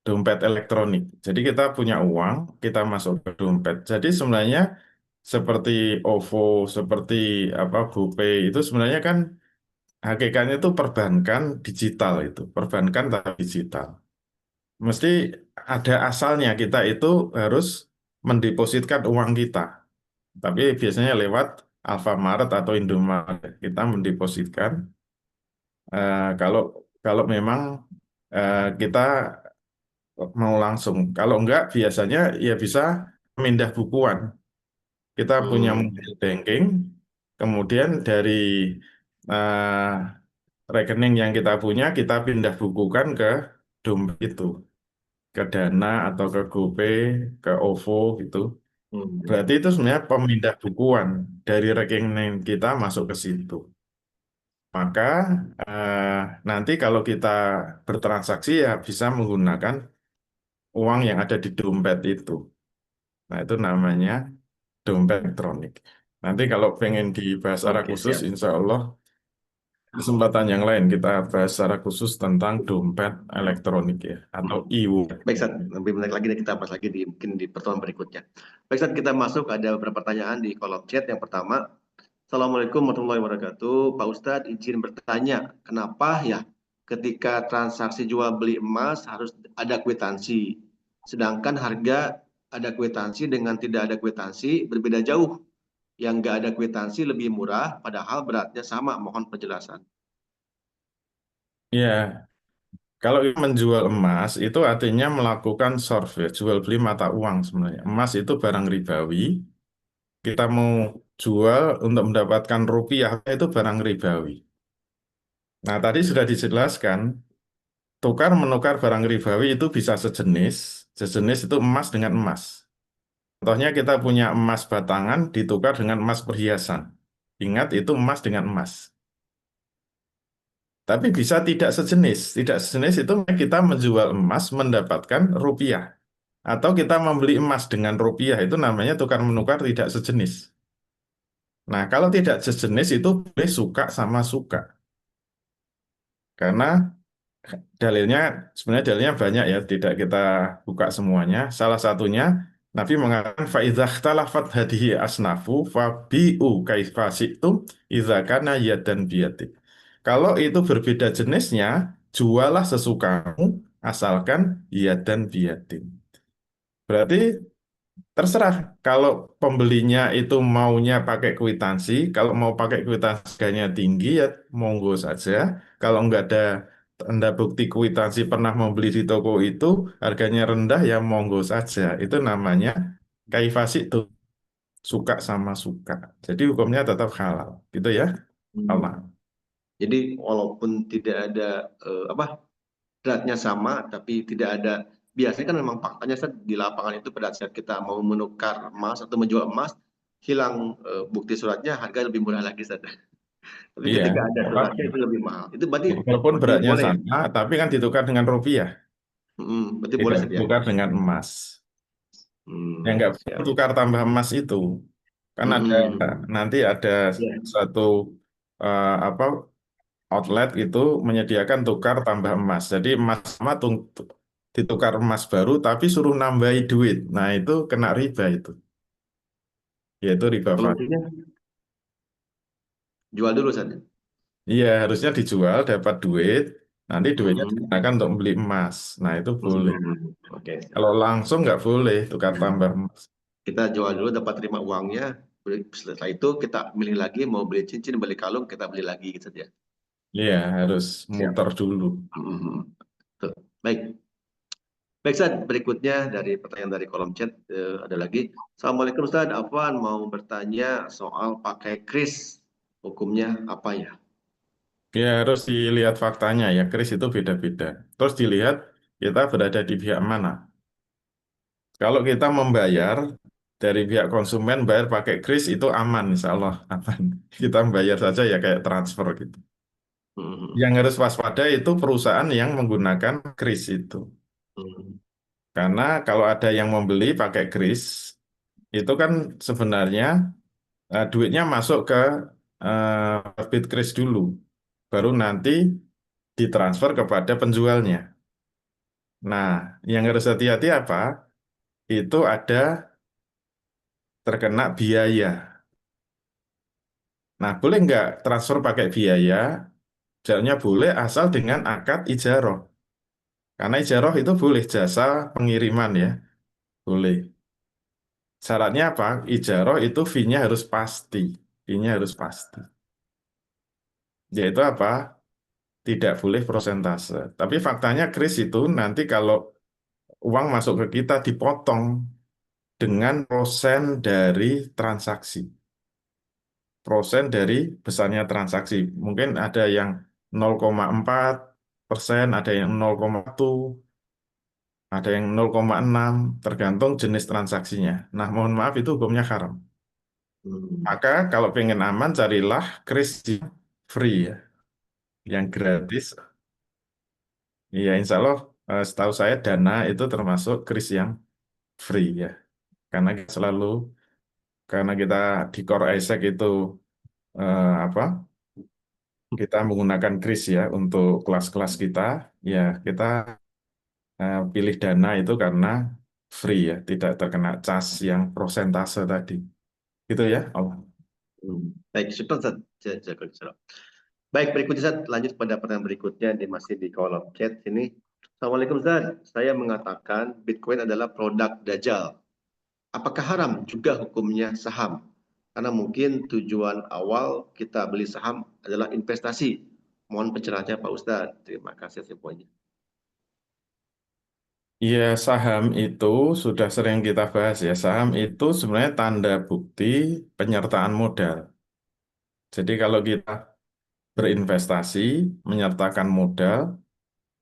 dompet elektronik. Jadi kita punya uang, kita masuk ke dompet. Jadi sebenarnya seperti OVO, seperti GoPay itu sebenarnya kan hakikatnya itu perbankan digital itu, perbankan tapi digital. Mesti ada asalnya kita itu harus mendepositkan uang kita. Tapi biasanya lewat Alfamart atau Indomaret kita mendepositkan. Kalau kalau memang kita mau langsung, kalau enggak biasanya ya bisa pindah bukuan. Kita punya Hmm. mobile banking, kemudian dari rekening yang kita punya kita pindah bukukan ke dompet itu. ke Dana atau ke GoPay, ke OVO gitu. Hmm. Berarti itu sebenarnya pemindah bukuan dari rekening kita masuk ke situ. Maka eh, nanti kalau kita bertransaksi ya bisa menggunakan uang yang ada di dompet itu. Nah, itu namanya dompet elektronik. Nanti kalau pengen dibahas secara Oke, khusus, siap. insya Allah kesempatan yang lain kita bahas secara khusus tentang dompet elektronik ya, atau e-wallet. Baik, Sat. Lebih menarik lagi kita bahas lagi mungkin di pertemuan berikutnya. Baik, Sat, kita masuk ada beberapa pertanyaan di kolom chat. Yang pertama, Assalamualaikum warahmatullahi wabarakatuh. Pak Ustadz, izin bertanya, kenapa ya ketika transaksi jual beli emas harus ada kwitansi, sedangkan harga ada kwitansi dengan tidak ada kwitansi berbeda jauh. Yang nggak ada kwitansi lebih murah, padahal beratnya sama. Mohon penjelasan. Ya, kalau menjual emas itu artinya melakukan survei, jual beli mata uang sebenarnya. Emas itu barang ribawi, kita mau jual untuk mendapatkan rupiah itu barang ribawi. Nah, tadi sudah dijelaskan, tukar menukar barang ribawi itu bisa sejenis, sejenis itu emas dengan emas. Contohnya kita punya emas batangan ditukar dengan emas perhiasan. Ingat itu emas dengan emas. Tapi bisa tidak sejenis. Tidak sejenis itu kita menjual emas mendapatkan rupiah. Atau kita membeli emas dengan rupiah itu namanya tukar menukar tidak sejenis. Nah, kalau tidak sejenis itu boleh suka sama suka. Karena dalilnya, sebenarnya dalilnya banyak ya, tidak kita buka semuanya. Salah satunya, Nabi mengatakan, فَإِذَا اخْتَلَفَتْ هَذِهِ أَصْنَافُ فَبِيعُوا كَيْفَ شِئْتُمْ إِذَا كَانَ يَدًا بِيَدٍ. Kalau itu berbeda jenisnya, jualah sesukamu, asalkan yadan biyadin. Berarti terserah kalau pembelinya itu maunya pakai kwitansi, kalau mau pakai kwitansi harganya tinggi ya monggo saja. Kalau nggak ada tanda bukti kwitansi pernah membeli di toko itu harganya rendah ya monggo saja. Itu namanya kaifasi itu suka sama suka. Jadi hukumnya tetap halal, gitu ya. Allah. Hmm. Jadi walaupun tidak ada apa beratnya sama, tapi tidak ada. Biasanya kan memang faktanya Sat, di lapangan itu pada saat kita mau menukar emas atau menjual emas, hilang bukti suratnya, harga lebih murah lagi Sat. Tapi Iya, ketika ada apa? suratnya itu lebih mahal. Itu berarti Walaupun berarti beratnya boleh ya? sama, tapi kan ditukar dengan rupiah, Berarti boleh tidak Sat ya? ditukar dengan emas. Yang nggak perlu Siap. tukar tambah emas itu, kan ada Hmm, nanti ada ya. satu apa outlet itu menyediakan tukar tambah emas. Jadi emas sama ditukar emas baru, tapi suruh nambahi duit. Nah itu kena riba itu, yaitu riba fad. Solusinya jual dulu Sat. Iya harusnya dijual dapat duit, nanti duitnya Hmm, digunakan untuk beli emas. Nah itu boleh. Oke. Kalau langsung nggak boleh tukar tambah emas. Kita jual dulu dapat terima uangnya. Setelah itu kita milih lagi mau beli cincin, beli kalung, kita beli lagi gitu ya. Iya harus Siap. muter dulu. Tuh. Baik. Baik, Ustaz. Berikutnya dari pertanyaan dari kolom chat ada lagi. Assalamualaikum Ustaz. Afwan mau bertanya soal pakai kris. Hukumnya apa ya? Ya harus dilihat faktanya ya, kris itu beda-beda. Terus dilihat kita berada di pihak mana. Kalau kita membayar dari pihak konsumen bayar pakai kris itu aman, insya Allah aman. Kita membayar saja ya kayak transfer gitu. Hmm, Yang harus waspada itu perusahaan yang menggunakan kris itu. hmm, Karena kalau ada yang membeli pakai kris, itu kan sebenarnya duitnya masuk ke Bitkris dulu. Baru nanti ditransfer kepada penjualnya. Nah, yang harus hati-hati apa? Itu ada terkena biaya. Nah, boleh nggak transfer pakai biaya? Jawabnya boleh asal dengan akad ijaroh. Karena ijaroh itu boleh jasa pengiriman ya, boleh. Syaratnya apa? Ijaroh itu fee-nya harus pasti. Fee-nya harus pasti. Yaitu apa? Tidak boleh prosentase. Tapi faktanya kris itu nanti kalau uang masuk ke kita dipotong dengan persen dari transaksi. Persen dari besarnya transaksi. Mungkin ada yang 0,4%, ada yang 0,1. ada yang 0,6, tergantung jenis transaksinya. Nah, mohon maaf itu hukumnya haram. Hmm. Maka kalau pengen aman, carilah kris yang free ya, yang gratis. Iya, insya Allah, setahu saya Dana itu termasuk kris yang free ya. Karena kita selalu, karena kita di Core Isaac itu apa? Kita menggunakan kris ya untuk kelas-kelas kita. Ya, kita pilih Dana itu karena free ya, tidak terkena cas yang prosentase tadi. Gitu ya, Allah. Baik, syukur Ustaz. Jazakallah. Baik, berikutnya Ustaz, lanjut pada pertanyaan berikutnya, di masih di kolom chat sini. Assalamualaikum Ustaz, saya mengatakan Bitcoin adalah produk Dajjal. Apakah haram juga hukumnya saham? Karena mungkin tujuan awal kita beli saham adalah investasi. Mohon pencerahannya Pak Ustadz. Terima kasih semuanya. Ya, saham itu sudah sering kita bahas ya. Saham itu sebenarnya tanda bukti penyertaan modal. Jadi kalau kita berinvestasi, menyertakan modal,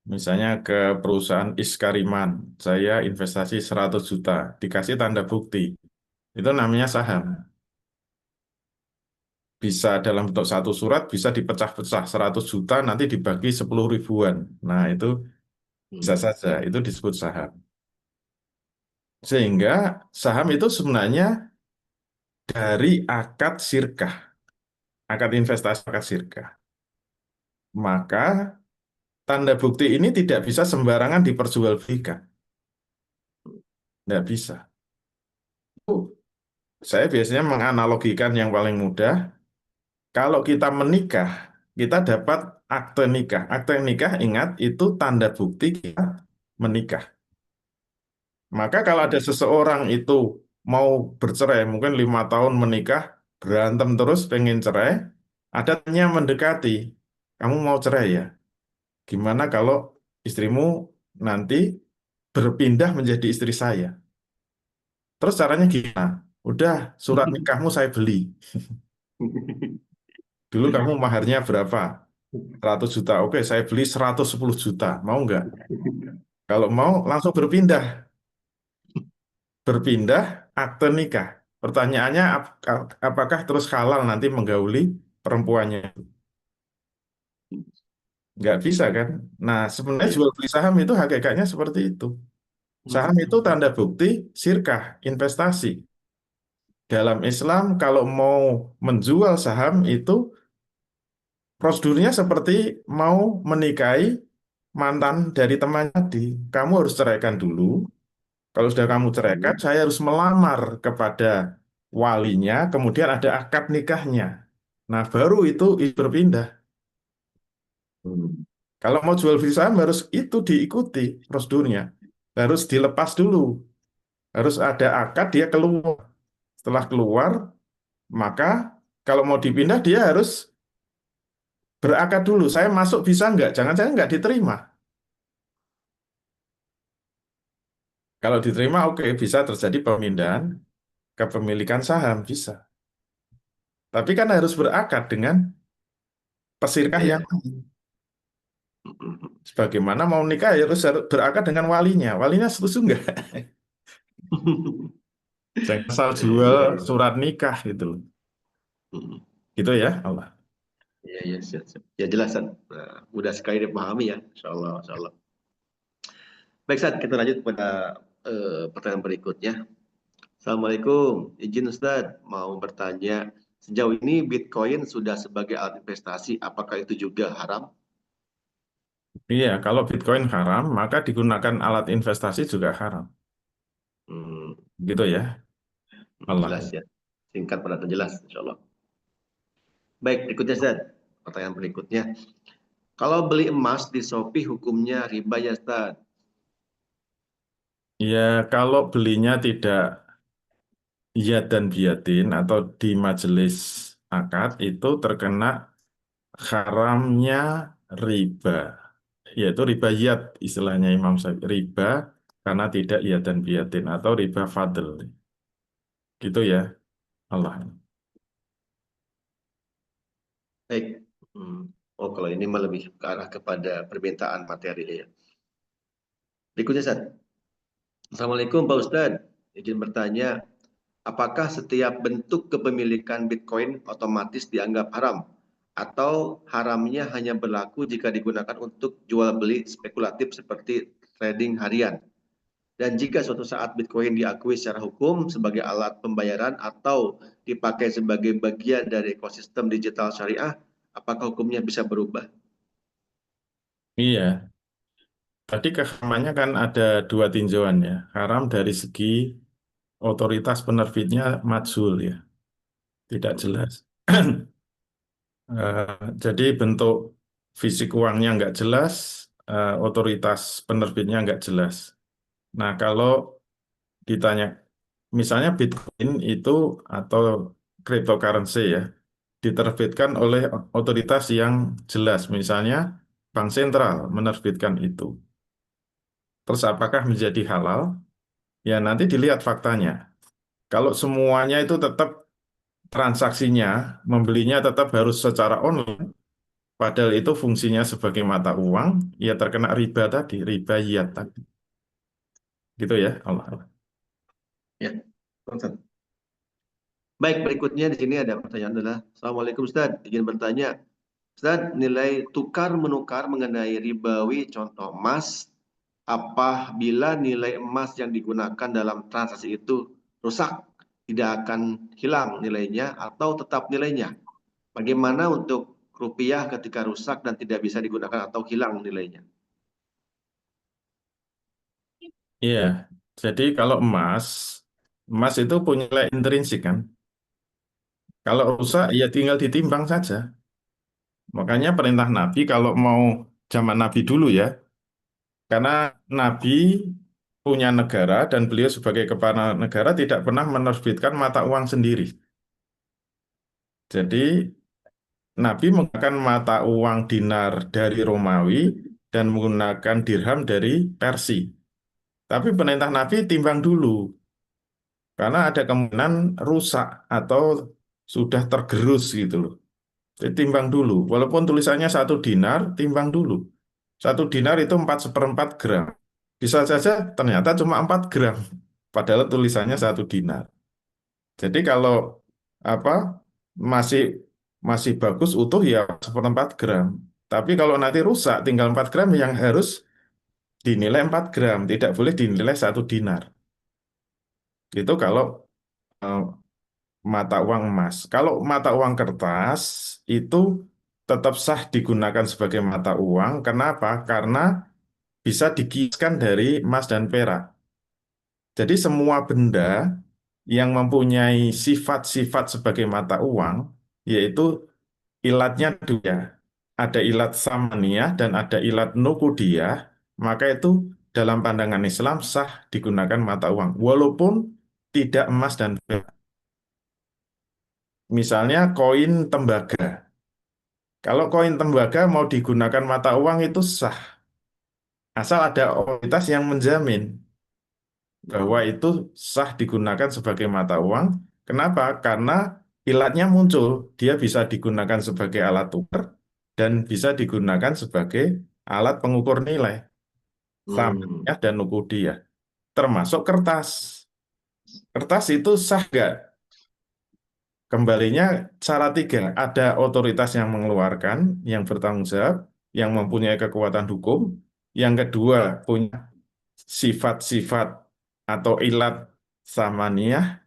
misalnya ke perusahaan Iskariman, saya investasi 100 juta, dikasih tanda bukti. Itu namanya saham. Bisa dalam bentuk satu surat, bisa dipecah-pecah 100 juta, nanti dibagi 10 ribuan. Nah, itu bisa saja, itu disebut saham. Sehingga saham itu sebenarnya dari akad sirkah, akad investasi akad sirkah. Maka tanda bukti ini tidak bisa sembarangan diperjualbelikan. Tidak bisa. Saya biasanya menganalogikan yang paling mudah, kalau kita menikah, kita dapat akte nikah. Akte nikah, ingat, itu tanda bukti kita menikah. Maka kalau ada seseorang itu mau bercerai, mungkin 5 tahun menikah, berantem terus, pengen cerai, ada yang mendekati, kamu mau cerai ya? Gimana kalau istrimu nanti berpindah menjadi istri saya? Terus caranya gimana? Udah, surat nikahmu saya beli. Dulu kamu maharnya berapa? 100 juta. Oke, saya beli 110 juta. Mau nggak? Kalau mau, langsung berpindah. Berpindah, akte nikah. Pertanyaannya, apakah terus halal nanti menggauli perempuannya? Nggak bisa kan? Nah, sebenarnya jual beli saham itu hakikatnya seperti itu. Saham itu tanda bukti sirkah, investasi. Dalam Islam, kalau mau menjual saham itu prosedurnya seperti mau menikahi mantan dari teman tadi. Kamu harus ceraikan dulu. Kalau sudah kamu ceraikan, saya harus melamar kepada walinya, kemudian ada akad nikahnya. Nah, baru itu berpindah. Kalau mau jual beli saham harus itu diikuti prosedurnya. Harus dilepas dulu. Harus ada akad, dia keluar. Setelah keluar, maka kalau mau dipindah dia harus berakad dulu. Saya masuk bisa nggak? Jangan saya nggak diterima. Kalau diterima, oke, bisa terjadi pemindahan kepemilikan saham, bisa. Tapi kan harus berakad dengan pesirkah Iya. yang lain. Sebagaimana mau nikah ya harus berakad dengan walinya. Walinya setuju nggak? Jangan asal jual surat nikah gitu loh. Gitu ya, Allah. Iya, iya, siap, siap. Ya jelas, San. Mudah sekali dipahami ya, Insya Allah, Insya Allah. Baik, San, kita lanjut pada pertanyaan berikutnya. Assalamualaikum, izin Ustadz mau bertanya, sejauh ini Bitcoin sudah sebagai alat investasi, apakah itu juga haram? Iya, kalau Bitcoin haram, maka digunakan alat investasi juga haram. Hmm, Gitu ya, jelas Allah. ya, singkat pada jelas, Insya Allah. Baik, berikutnya Ustadz, pertanyaan berikutnya. Kalau beli emas di Shopee hukumnya riba ya Ustadz? Ya, kalau belinya tidak yad dan biadin atau di majelis akad itu terkena haramnya riba, yaitu riba yad istilahnya Imam Syafi'i, riba karena tidak yad dan biadin atau riba fadl. Gitu ya, Allah. Baik. Hmm. Oh, kalau ini mah lebih ke arah kepada permintaan materi ya. Berikutnya Ustadz. Assalamualaikum Pak Ustadz. Izin bertanya, apakah setiap bentuk kepemilikan Bitcoin otomatis dianggap haram? Atau haramnya hanya berlaku jika digunakan untuk jual beli spekulatif seperti trading harian? Dan jika suatu saat Bitcoin diakui secara hukum sebagai alat pembayaran atau dipakai sebagai bagian dari ekosistem digital syariah, apakah hukumnya bisa berubah? Iya, tadi keharamannya kan ada dua tinjauan ya. Haram dari segi otoritas penerbitnya majhul ya, tidak jelas. Eh, jadi bentuk fisik uangnya nggak jelas, otoritas penerbitnya nggak jelas. Nah, kalau ditanya, misalnya Bitcoin itu atau cryptocurrency ya, diterbitkan oleh otoritas yang jelas, misalnya bank sentral menerbitkan itu. Terus apakah menjadi halal? Ya nanti dilihat faktanya. Kalau semuanya itu tetap transaksinya, membelinya tetap harus secara online, padahal itu fungsinya sebagai mata uang, ya terkena riba tadi, riba yat tadi. Gitu ya, Allah. Ya, Ustaz. Baik, berikutnya di sini ada pertanyaan adalah, Assalamualaikum Ustaz, izin bertanya, Ustaz, nilai tukar menukar mengenai ribawi contoh emas, apabila nilai emas yang digunakan dalam transaksi itu rusak, tidak akan hilang nilainya atau tetap nilainya. Bagaimana untuk rupiah ketika rusak dan tidak bisa digunakan atau hilang nilainya? Iya, jadi kalau emas, emas itu punya nilai intrinsik kan. Kalau rusak, ya tinggal ditimbang saja. Makanya perintah Nabi kalau mau zaman Nabi dulu ya, karena Nabi punya negara dan beliau sebagai kepala negara tidak pernah menerbitkan mata uang sendiri. Jadi Nabi menggunakan mata uang dinar dari Romawi dan menggunakan dirham dari Persia. Tapi perintah Nabi timbang dulu, karena ada kemungkinan rusak atau sudah tergerus gitu loh. Jadi timbang dulu, walaupun tulisannya 1 dinar, timbang dulu. 1 dinar itu 4/4 gram. Bisa saja ternyata cuma 4 gram, padahal tulisannya 1 dinar. Jadi kalau apa masih masih bagus utuh ya 1/4 gram. Tapi kalau nanti rusak tinggal 4 gram yang harus dinilai 4 gram, tidak boleh dinilai 1 dinar. Itu kalau eh, mata uang emas. Kalau mata uang kertas itu tetap sah digunakan sebagai mata uang. Kenapa? Karena bisa dikiaskan dari emas dan perak. Jadi semua benda yang mempunyai sifat-sifat sebagai mata uang, yaitu ilatnya dua. Ada ilat samaniyah dan ada ilat nukudiyah, maka itu dalam pandangan Islam sah digunakan mata uang. Walaupun tidak emas dan perak. Misalnya koin tembaga. Kalau koin tembaga mau digunakan mata uang itu sah. Asal ada otoritas yang menjamin bahwa itu sah digunakan sebagai mata uang. Kenapa? Karena ilatnya muncul. Dia bisa digunakan sebagai alat tukar dan bisa digunakan sebagai alat pengukur nilai. Hmm. Samaniyah dan nukudiyah. Termasuk kertas. Kertas itu sah nggak? Kembalinya cara tiga, ada otoritas yang mengeluarkan, yang bertanggung jawab, yang mempunyai kekuatan hukum. Yang kedua, punya sifat-sifat atau ilat samaniyah.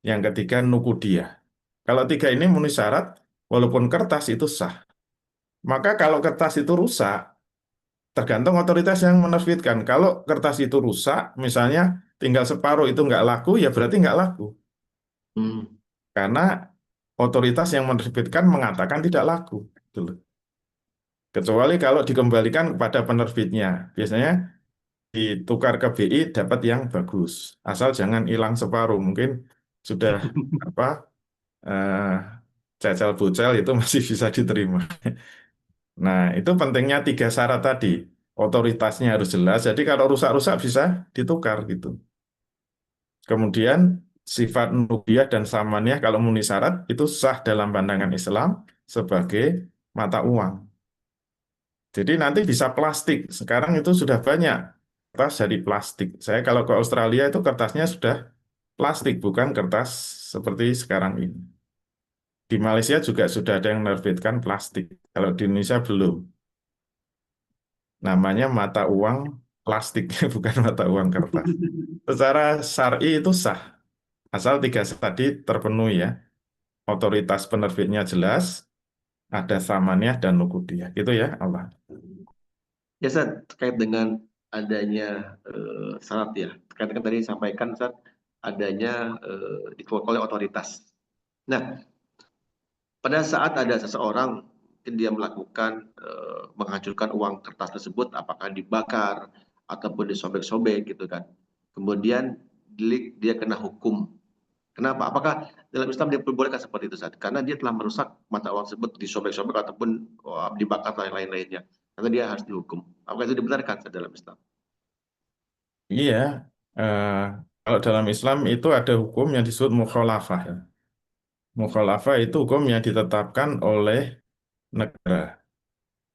Yang ketiga, nukudiyah. Kalau tiga ini memenuhi syarat, walaupun kertas itu sah. Maka kalau kertas itu rusak, tergantung otoritas yang menerbitkan. Kalau kertas itu rusak, misalnya tinggal separuh itu nggak laku, ya berarti nggak laku. Hmm. Karena otoritas yang menerbitkan mengatakan tidak laku. Gitu loh. Kecuali kalau dikembalikan kepada penerbitnya. Biasanya ditukar ke BI dapat yang bagus. Asal jangan hilang separuh. Mungkin sudah apa eh, cecel bucel itu masih bisa diterima. Nah, itu pentingnya 3 syarat tadi. Otoritasnya harus jelas. Jadi kalau rusak-rusak bisa ditukar gitu. Kemudian sifat nubuiyah dan samaniyah kalau memenuhi syarat itu sah dalam pandangan Islam sebagai mata uang. Jadi nanti bisa plastik. Sekarang itu sudah banyak kertas dari plastik. Saya kalau ke Australia itu kertasnya sudah plastik, bukan kertas seperti sekarang ini. Di Malaysia juga sudah ada yang menerbitkan plastik. Kalau di Indonesia belum. Namanya mata uang plastik, bukan mata uang kertas. Secara syar'i itu sah, asal tiga syarat tadi terpenuhi ya. Otoritas penerbitnya jelas, ada samaniyah dan nukudiyah. Gitu ya, Allah. Ya, Ustaz, terkait dengan adanya syarat ya. Terkait dengan tadi disampaikan, Ustaz, adanya dikeluarkan oleh otoritas. Nah, pada saat ada seseorang mungkin dia melakukan menghancurkan uang kertas tersebut, apakah dibakar ataupun disobek-sobek gitu kan. Kemudian dia kena hukum. Kenapa? Apakah dalam Islam diperbolehkan seperti itu, Ustaz? Karena dia telah merusak mata uang tersebut, disobek-sobek ataupun dibakar dan lain-lainnya. Karena dia harus dihukum. Apakah itu dibenarkan, Ustaz, dalam Islam? Iya, eh, kalau dalam Islam itu ada hukum yang disebut mukhalafah. Ya. Mukhalafah itu hukum yang ditetapkan oleh negara.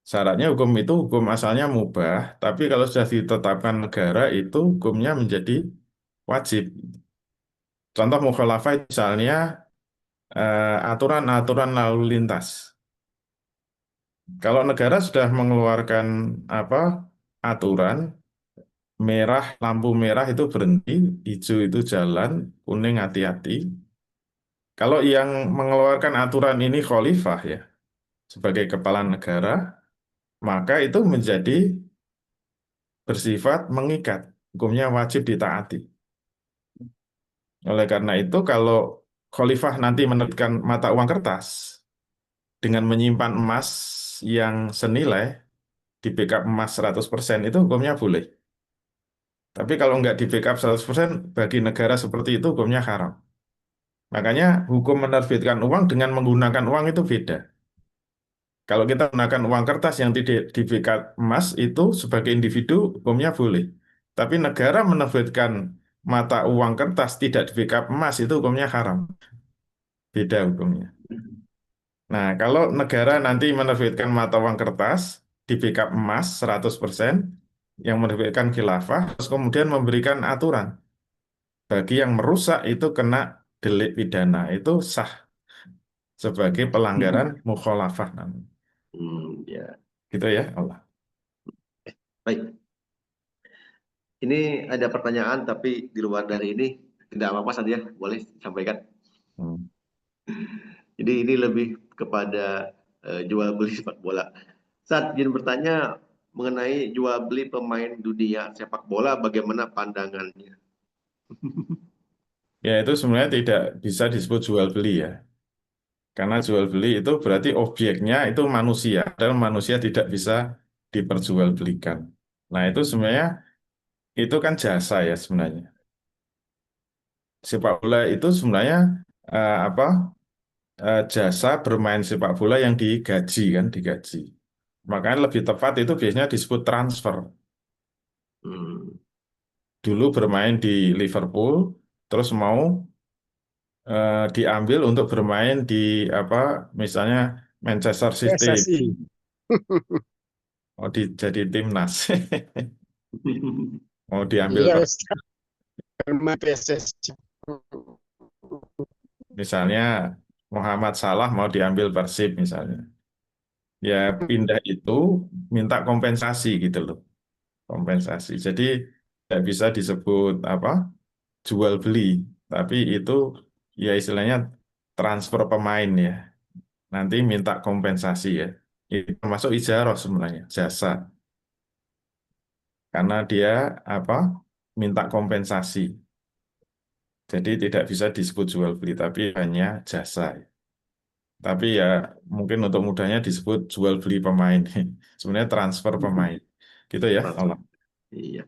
Syaratnya hukum itu hukum asalnya mubah, tapi kalau sudah ditetapkan negara itu hukumnya menjadi wajib. Contoh mukhalafah misalnya aturan-aturan lalu lintas. Kalau negara sudah mengeluarkan apa aturan, merah lampu merah itu berhenti, hijau itu jalan, kuning hati-hati. Kalau yang mengeluarkan aturan ini khalifah ya, sebagai kepala negara, maka itu menjadi bersifat mengikat, hukumnya wajib ditaati. Oleh karena itu, kalau khalifah nanti menerbitkan mata uang kertas dengan menyimpan emas yang senilai di backup emas 100% itu hukumnya boleh. Tapi kalau nggak di backup 100% bagi negara seperti itu hukumnya haram. Makanya hukum menerbitkan uang dengan menggunakan uang itu beda. Kalau kita gunakan uang kertas yang tidak di backup emas itu sebagai individu hukumnya boleh. Tapi negara menerbitkan mata uang kertas tidak di backup emas itu hukumnya haram. Beda hukumnya. Nah, kalau negara nanti menerbitkan mata uang kertas di backup emas 100%, yang menerbitkan khilafah, terus kemudian memberikan aturan. Bagi yang merusak itu kena delik pidana, itu sah sebagai pelanggaran mukhalafah namanya. Ya, Gitu ya, Allah. baik. Ini ada pertanyaan tapi di luar dari ini tidak apa-apa saja, boleh sampaikan. Hmm. Jadi ini lebih kepada jual beli sepak bola. Saat izin bertanya mengenai jual beli pemain dunia sepak bola, bagaimana pandangannya? Ya, itu sebenarnya tidak bisa disebut jual beli ya. Karena jual beli itu berarti objeknya itu manusia, dan manusia tidak bisa diperjualbelikan. Nah, itu sebenarnya itu kan jasa ya sebenarnya. Sepak bola itu sebenarnya apa jasa bermain sepak bola yang digaji kan, digaji. Makanya lebih tepat itu biasanya disebut transfer. Hmm. Dulu bermain di Liverpool, terus mau diambil untuk bermain di apa, misalnya Manchester City, PSSI. mau jadi timnas, mau diambil Iya, sama PSSI. misalnya Muhammad Salah mau diambil Persib misalnya, ya pindah itu minta kompensasi gitu loh, kompensasi. Jadi tidak bisa disebut apa jual beli, tapi itu ya istilahnya transfer pemain ya. Nanti minta kompensasi ya. Itu termasuk ijarah sebenarnya, jasa. Karena dia apa minta kompensasi. Jadi tidak bisa disebut jual beli, tapi hanya jasa. Tapi ya mungkin untuk mudahnya disebut jual beli pemain. Sebenarnya transfer pemain. Gitu ya, Allah. Iya.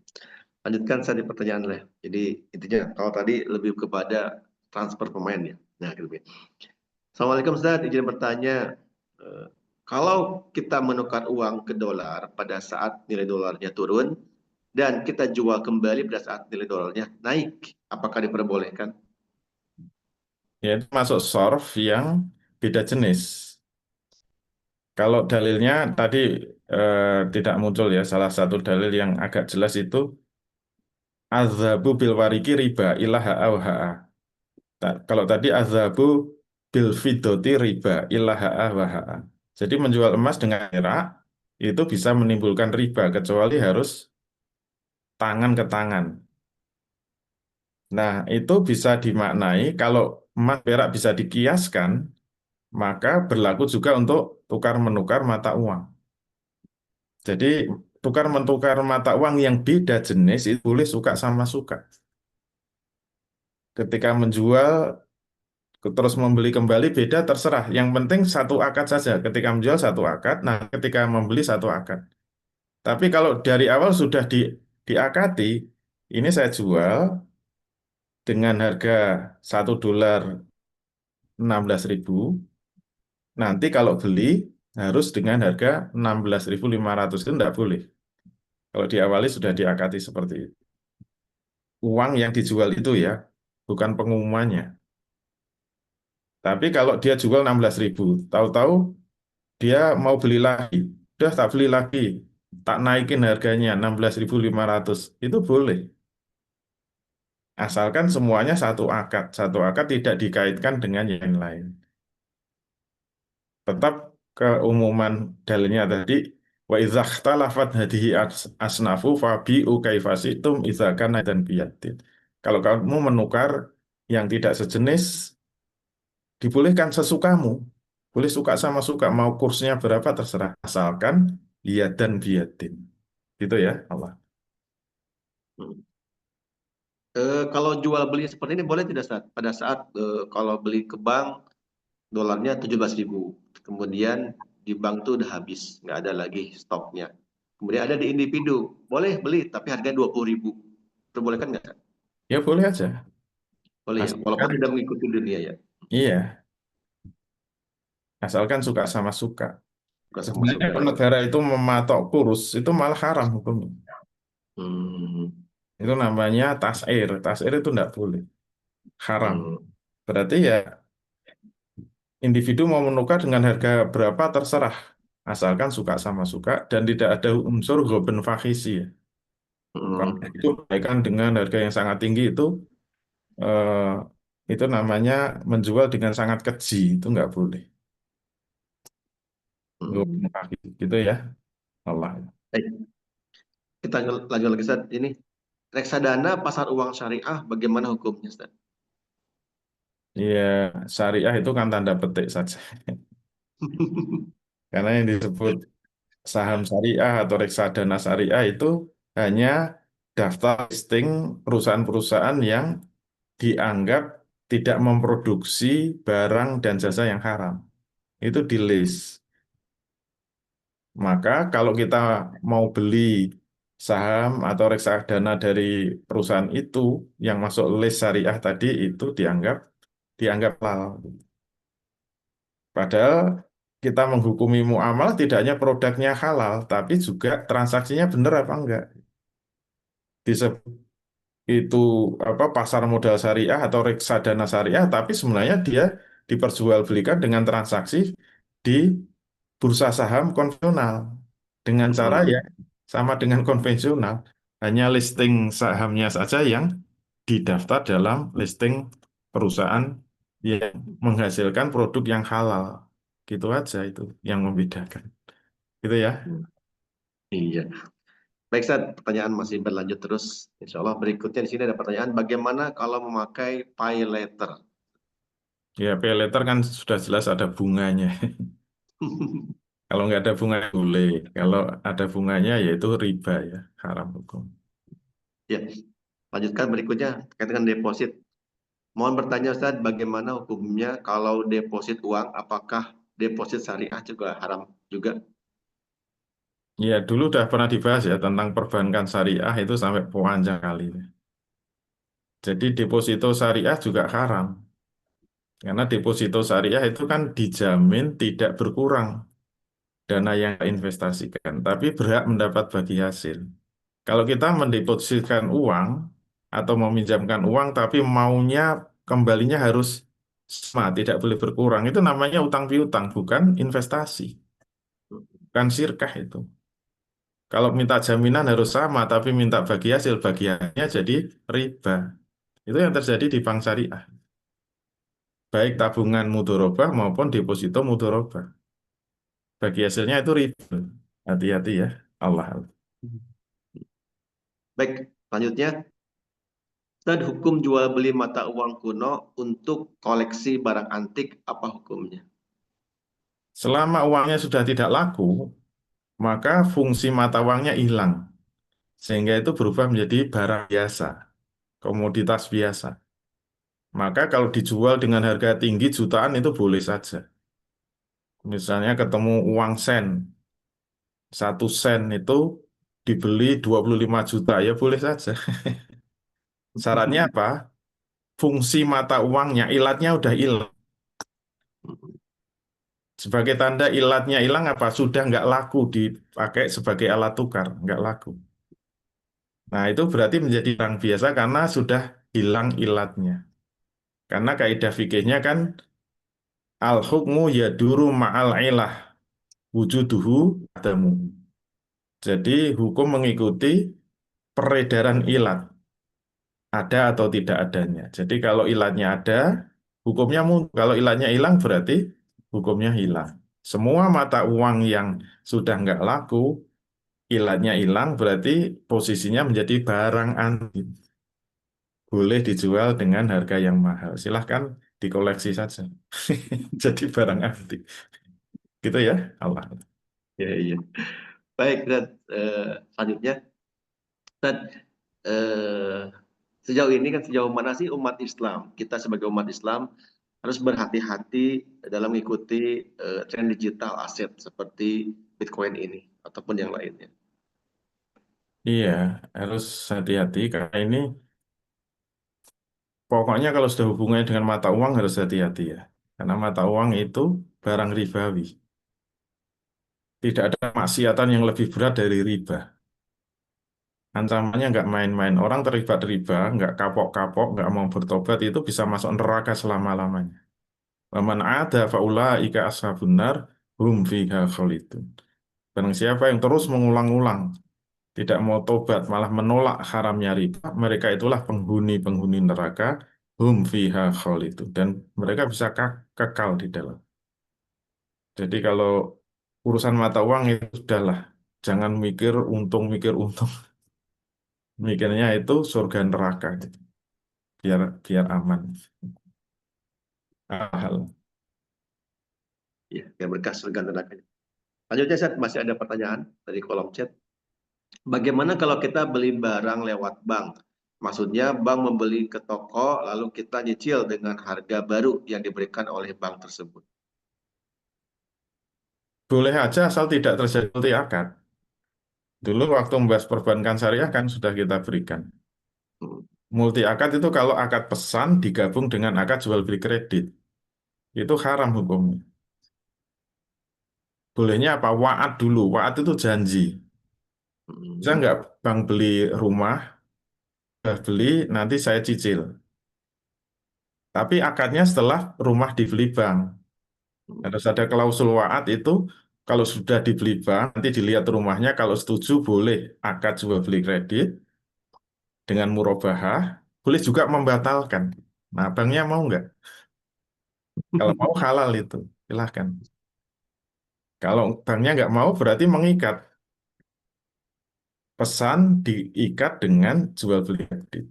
Lanjutkan saya di pertanyaan lah. Jadi intinya kalau tadi lebih kepada transfer pemain ya. Nah, gitu. Assalamualaikum Ustaz, izin bertanya, eh, kalau kita menukar uang ke dolar pada saat nilai dolarnya turun dan kita jual kembali pada saat nilai dolarnya naik, apakah diperbolehkan? Ya itu masuk sorf yang beda jenis. Kalau dalilnya tadi tidak muncul ya, salah satu dalil yang agak jelas itu Azhabu bil wariki riba ilaha au ha'a. Kalau tadi azhabu bil fidoti riba ilaha wa ha'a. Jadi menjual emas dengan perak itu bisa menimbulkan riba kecuali harus tangan ke tangan. Nah, itu bisa dimaknai kalau emas perak bisa dikiaskan, maka berlaku juga untuk tukar menukar mata uang. Jadi tukar menukar mata uang yang beda jenis itu boleh suka sama suka. Ketika menjual terus membeli kembali beda terserah. Yang penting satu akad saja. Ketika menjual satu akad, nah ketika membeli satu akad. Tapi kalau dari awal sudah diakati, ini saya jual dengan harga $1 16.000. Nanti kalau beli harus dengan harga 16.500 itu tidak boleh. Kalau diawali sudah diakati seperti itu. Uang yang dijual itu ya, bukan pengumumannya. Tapi kalau dia jual 16.000, tahu-tahu dia mau beli lagi, udah tak beli lagi, tak naikin harganya 16.500, itu boleh. Asalkan semuanya satu akad tidak dikaitkan dengan yang lain. Tetap keumuman dalilnya tadi, wa idza ikhtalafat hadhihi asnafu fabi'u kaifa syi'tum idza kana dan biyatin. Kalau kamu menukar yang tidak sejenis, dibolehkan sesukamu. Boleh suka sama suka, mau kursnya berapa terserah. Asalkan lihat dan biatin. Gitu ya, Allah. Hmm. Kalau jual beli seperti ini boleh tidak saat pada saat kalau beli ke bank dolarnya 17.000, kemudian di bank tuh udah habis, nggak ada lagi stoknya. Kemudian ada di individu, boleh beli tapi harganya 20.000. Perbolehkan nggak? Sat? Ya boleh aja. Boleh ya, walaupun Asalkan, tidak mengikuti dunia ya, iya, asalkan suka sama suka. bukan sama Sebenarnya suka kalau ya. negara itu mematok kurs, itu malah haram hukumnya. Hmm, Itu namanya tas'ir. Tas'ir itu tidak boleh. Haram. hmm, Berarti ya individu mau menukar dengan harga berapa terserah. Asalkan suka sama suka dan tidak ada unsur ghaben fakhisi. Kalau hmm, itu baikkan dengan harga yang sangat tinggi eh, itu namanya menjual dengan sangat keji. Itu nggak boleh. hmm. Ghaben fakhisi. Gitu ya. Allah. Baik, kita lanjut lagi Ustaz. Ini reksadana pasar uang syariah bagaimana hukumnya Ustaz? Ya, syariah itu kan tanda petik saja. Karena yang disebut saham syariah atau reksadana syariah itu hanya daftar listing perusahaan-perusahaan yang dianggap tidak memproduksi barang dan jasa yang haram. Itu di list. Maka kalau kita mau beli saham atau reksadana dari perusahaan itu yang masuk list syariah tadi itu dianggap halal. Padahal kita menghukumi muamalah tidak hanya produknya halal, tapi juga transaksinya benar apa enggak. Disebut itu apa pasar modal syariah atau reksadana syariah, tapi sebenarnya dia diperjualbelikan dengan transaksi di bursa saham konvensional dengan cara Hmm, yang sama dengan konvensional, hanya listing sahamnya saja yang didaftar dalam listing perusahaan yang menghasilkan produk yang halal. Gitu aja itu yang membedakan. Gitu ya. hmm. Iya. Baik, Ustaz, pertanyaan masih berlanjut terus. Insya Allah berikutnya di sini ada pertanyaan, bagaimana kalau memakai pay later? Ya, pay letter kan sudah jelas ada bunganya. Kalau nggak ada bunga boleh. Kalau ada bunganya yaitu riba ya, haram hukum. Ya, lanjutkan berikutnya terkait dengan deposit. Mohon bertanya Ustaz, bagaimana hukumnya kalau deposit uang, apakah deposit syariah juga haram juga? Ya, dulu udah pernah dibahas ya tentang perbankan syariah itu sampai panjang kali. Jadi deposito syariah juga haram. Karena deposito syariah itu kan dijamin tidak berkurang dana yang investasikan, tapi berhak mendapat bagi hasil. Kalau kita mendepositkan uang atau meminjamkan uang, tapi maunya kembalinya harus sama, tidak boleh berkurang, itu namanya utang piutang, bukan investasi, bukan sirkah itu. Kalau minta jaminan harus sama, tapi minta bagi hasil, bagiannya jadi riba. Itu yang terjadi di bank syariah. Baik tabungan mudharabah maupun deposito mudharabah. Bagi hasilnya itu riba. Hati-hati ya. Allah. Baik, selanjutnya, Ustaz, hukum jual beli mata uang kuno untuk koleksi barang antik apa hukumnya? Selama uangnya sudah tidak laku, maka fungsi mata uangnya hilang. Sehingga itu berubah menjadi barang biasa, komoditas biasa. Maka kalau dijual dengan harga tinggi jutaan itu boleh saja. Misalnya ketemu uang sen, 1 sen itu dibeli 25 juta, ya boleh saja. Syaratnya apa? Fungsi mata uangnya, ilatnya udah hilang. Sebagai tanda ilatnya hilang apa? Sudah nggak laku dipakai sebagai alat tukar, nggak laku. Nah itu berarti menjadi barang biasa karena sudah hilang ilatnya. Karena kaidah fikihnya kan al-hukmu yaduru ma'al ilah wujuduhu adamu. Jadi hukum mengikuti peredaran ilat, ada atau tidak adanya. Jadi kalau ilatnya ada, hukumnya muncul. Kalau ilatnya hilang berarti hukumnya hilang. Semua mata uang yang sudah nggak laku, ilatnya hilang berarti posisinya menjadi barang antik. Boleh dijual dengan harga yang mahal. Silahkan dikoleksi saja. Jadi barang antik. Gitu ya, Allah. Ya, iya. Baik, Ustaz. Selanjutnya, Ustaz, eh, sejauh ini kan sejauh mana sih umat Islam, kita sebagai umat Islam harus berhati-hati dalam mengikuti tren digital aset seperti Bitcoin ini ataupun yang lainnya. Iya, harus hati-hati karena ini pokoknya kalau sudah hubungannya dengan mata uang harus hati-hati ya. Karena mata uang itu barang ribawi. Tidak ada maksiatan yang lebih berat dari riba. Ancamannya nggak main-main. Orang terlibat riba, nggak kapok-kapok, nggak mau bertobat itu bisa masuk neraka selama-lamanya. Waman ada faulaika ashabun nar hum fiha khalidun. Barang siapa yang terus mengulang-ulang, tidak mau tobat, malah menolak haramnya riba, mereka itulah penghuni-penghuni neraka, hum fiha khalidun. Dan mereka bisa kekal di dalam. Jadi kalau urusan mata uang itu sudahlah, jangan mikir untung, mikirnya itu surga neraka, gitu. Biar biar aman. Hal. Ya, yang berkah surga neraka. Lanjutnya, Ustaz, masih ada pertanyaan dari kolom chat. Bagaimana kalau kita beli barang lewat bank? Maksudnya bank membeli ke toko, lalu kita nyicil dengan harga baru yang diberikan oleh bank tersebut. Boleh aja asal tidak terjadi multi akad. Dulu waktu membahas perbankan syariah kan sudah kita berikan. Hmm. Multi akad itu kalau akad pesan digabung dengan akad jual beli kredit. Itu haram hukumnya. Bolehnya apa? Wa'ad dulu. Wa'ad itu janji. Bisa Hmm. nggak bang beli rumah, udah beli, nanti saya cicil. Tapi akadnya setelah rumah dibeli bank. Harus ada klausul wa'ad itu, kalau sudah dibeli bank, nanti dilihat rumahnya, kalau setuju boleh akad jual beli kredit dengan murabahah, boleh juga membatalkan. Nah, banknya mau nggak? Kalau mau halal itu, silahkan. Kalau banknya nggak mau, berarti mengikat. Pesan diikat dengan jual beli kredit.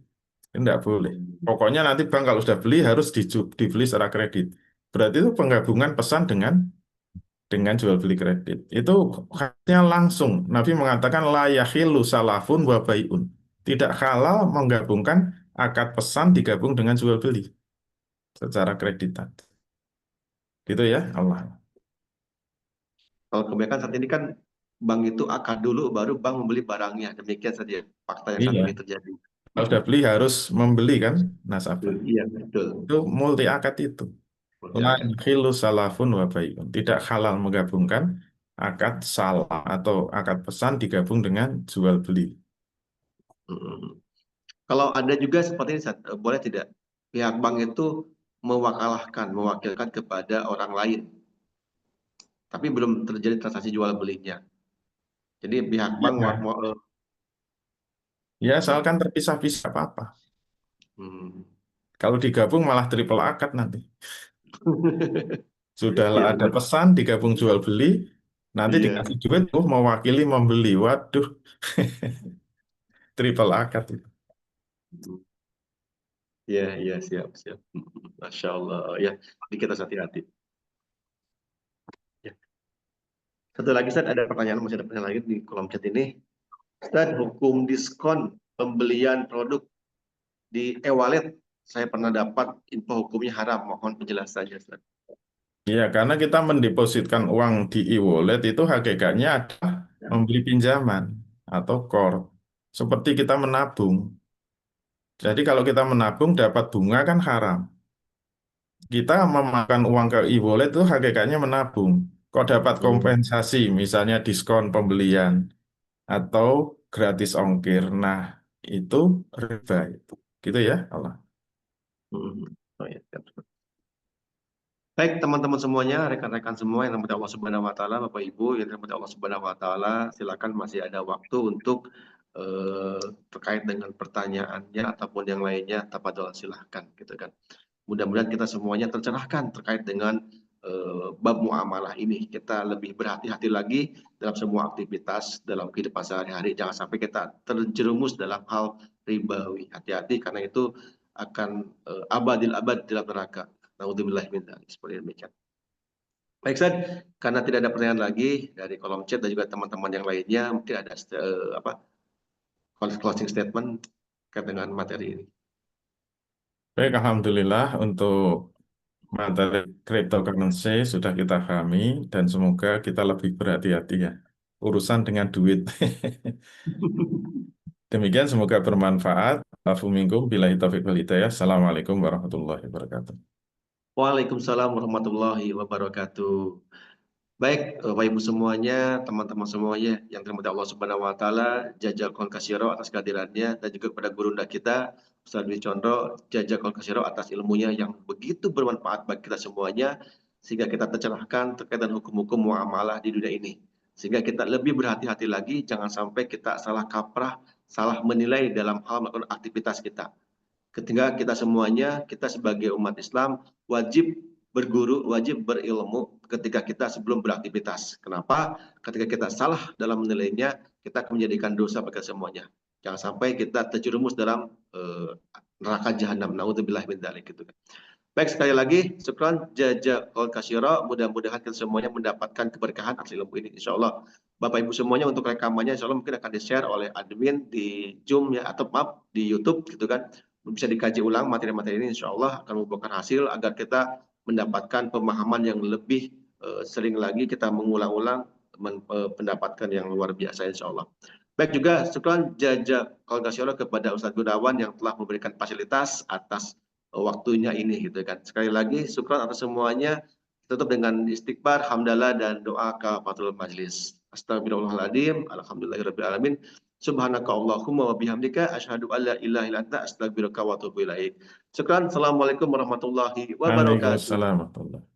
Tidak boleh. Pokoknya nanti bank kalau sudah beli harus dibeli secara kredit. Berarti itu penggabungan pesan dengan jual beli kredit. Itu haknya langsung. Nabi mengatakan la yahilu salafun wa bai'un. Tidak halal menggabungkan akad pesan digabung dengan jual beli secara kreditan. Gitu ya, Allah. Kalau kebanyakan saat ini kan bank itu akad dulu, baru bank membeli barangnya. Demikian saja fakta yang saat Iya. ini terjadi. Kalau sudah beli harus membeli kan nasabah. Iya, betul. Itu multi akad itu. Seperti La akad. yahilu salafun wa bai'un. Tidak halal menggabungkan akad salah atau akad pesan digabung dengan jual beli. Hmm. Kalau ada juga seperti ini, Sat, boleh tidak pihak bank itu mewakilkan kepada orang lain, tapi belum terjadi transaksi jual belinya. Jadi pihak bank Ya, ya asalkan terpisah-pisah apa-apa. hmm. Kalau digabung malah triple akad nanti. Sudahlah Iya ada benar. pesan digabung jual beli, nanti Iya. dikasih duit, mewakili membeli. Waduh, triple akad itu. Iya, iya, siap, siap. Masya Allah. Ya, jadi kita hati-hati. Ya. Satu lagi, Ustaz, ada pertanyaan, masih ada pertanyaan lagi di kolom chat ini. Ustaz, hukum diskon pembelian produk di e-wallet, saya pernah dapat info hukumnya haram. Mohon penjelasannya, Ustaz. Ya, karena kita mendepositkan uang di e-wallet itu hakikatnya adalah membeli pinjaman atau core. Seperti kita menabung. Jadi kalau kita menabung dapat bunga kan haram. Kita memakan uang ke e-wallet itu hakikatnya menabung. Kok dapat Hmm. kompensasi, misalnya diskon pembelian atau gratis ongkir. Nah, itu riba itu. Gitu ya, Allah. Hmm. Oh, ya, siap. Baik, teman-teman semuanya, rekan-rekan semua yang dirahmati Allah Subhanahu wa taala, Bapak Ibu yang dirahmati Allah Subhanahu wa taala, silakan masih ada waktu untuk terkait dengan pertanyaannya ataupun yang lainnya, tafadhol silahkan gitu kan. Mudah-mudahan kita semuanya tercerahkan terkait dengan bab muamalah ini. Kita lebih berhati-hati lagi dalam semua aktivitas dalam kehidupan sehari-hari. Jangan sampai kita terjerumus dalam hal ribawi. Hati-hati karena itu akan abadil abad dalam neraka. Naudzubillah min dzalik. Seperti demikian. Baik, Ustaz, karena tidak ada pertanyaan lagi dari kolom chat dan juga teman-teman yang lainnya, mungkin ada closing statement terkait dengan materi ini. Baik, Alhamdulillah untuk materi cryptocurrency sudah kita pahami dan semoga kita lebih berhati-hati ya. Urusan dengan duit. Demikian semoga bermanfaat. Afu minkum billahi taufiq wal hidayah. Assalamualaikum warahmatullahi wabarakatuh. Waalaikumsalam warahmatullahi wabarakatuh. Baik, Bapak Ibu semuanya, teman-teman semuanya yang dirahmati Allah Subhanahu wa taala, jazakallahu katsira atas kehadirannya dan juga kepada gurunda kita Ustaz Dwi Condro, jazakallahu katsira atas ilmunya yang begitu bermanfaat bagi kita semuanya sehingga kita tercerahkan terkait dengan hukum-hukum muamalah di dunia ini. Sehingga kita lebih berhati-hati lagi jangan sampai kita salah kaprah, salah menilai dalam hal melakukan aktivitas kita. Ketika kita semuanya, kita sebagai umat Islam wajib berguru, wajib berilmu ketika kita sebelum beraktivitas. Kenapa? Ketika kita salah dalam menilainya, kita akan menjadikan dosa bagi semuanya. Jangan sampai kita terjerumus dalam neraka jahanam. Naudzubillah min dzalik gitu kan. Baik, sekali lagi, syukran jazakallahu katsira. Mudah-mudahan kita semuanya mendapatkan keberkahan atas ilmu ini, insya Allah. Bapak Ibu semuanya untuk rekamannya, insya Allah mungkin akan di-share oleh admin di Zoom ya, atau maaf di YouTube gitu kan. Bisa dikaji ulang materi-materi ini, insya Allah akan membuahkan hasil agar kita mendapatkan pemahaman yang lebih sering lagi kita mengulang-ulang mendapatkan yang luar biasa, insya Allah. Baik juga, syukran jazakallahu katsira kepada Ustadz Gunawan yang telah memberikan fasilitas atas waktunya ini gitu kan. Sekali lagi syukran atas semuanya. Tutup dengan istighfar, hamdalah dan doa kafaratul majlis. Astagfirullahaladzim, alhamdulillahirabbil alamin. Subhanaka Allahumma wa bihamdika asyhadu an la ilaha illa anta astaghfiruka wa atubu ilaik. Syukran. Assalamualaikum warahmatullahi wabarakatuh. Waalaikumsalam warahmatullahi wabarakatuh.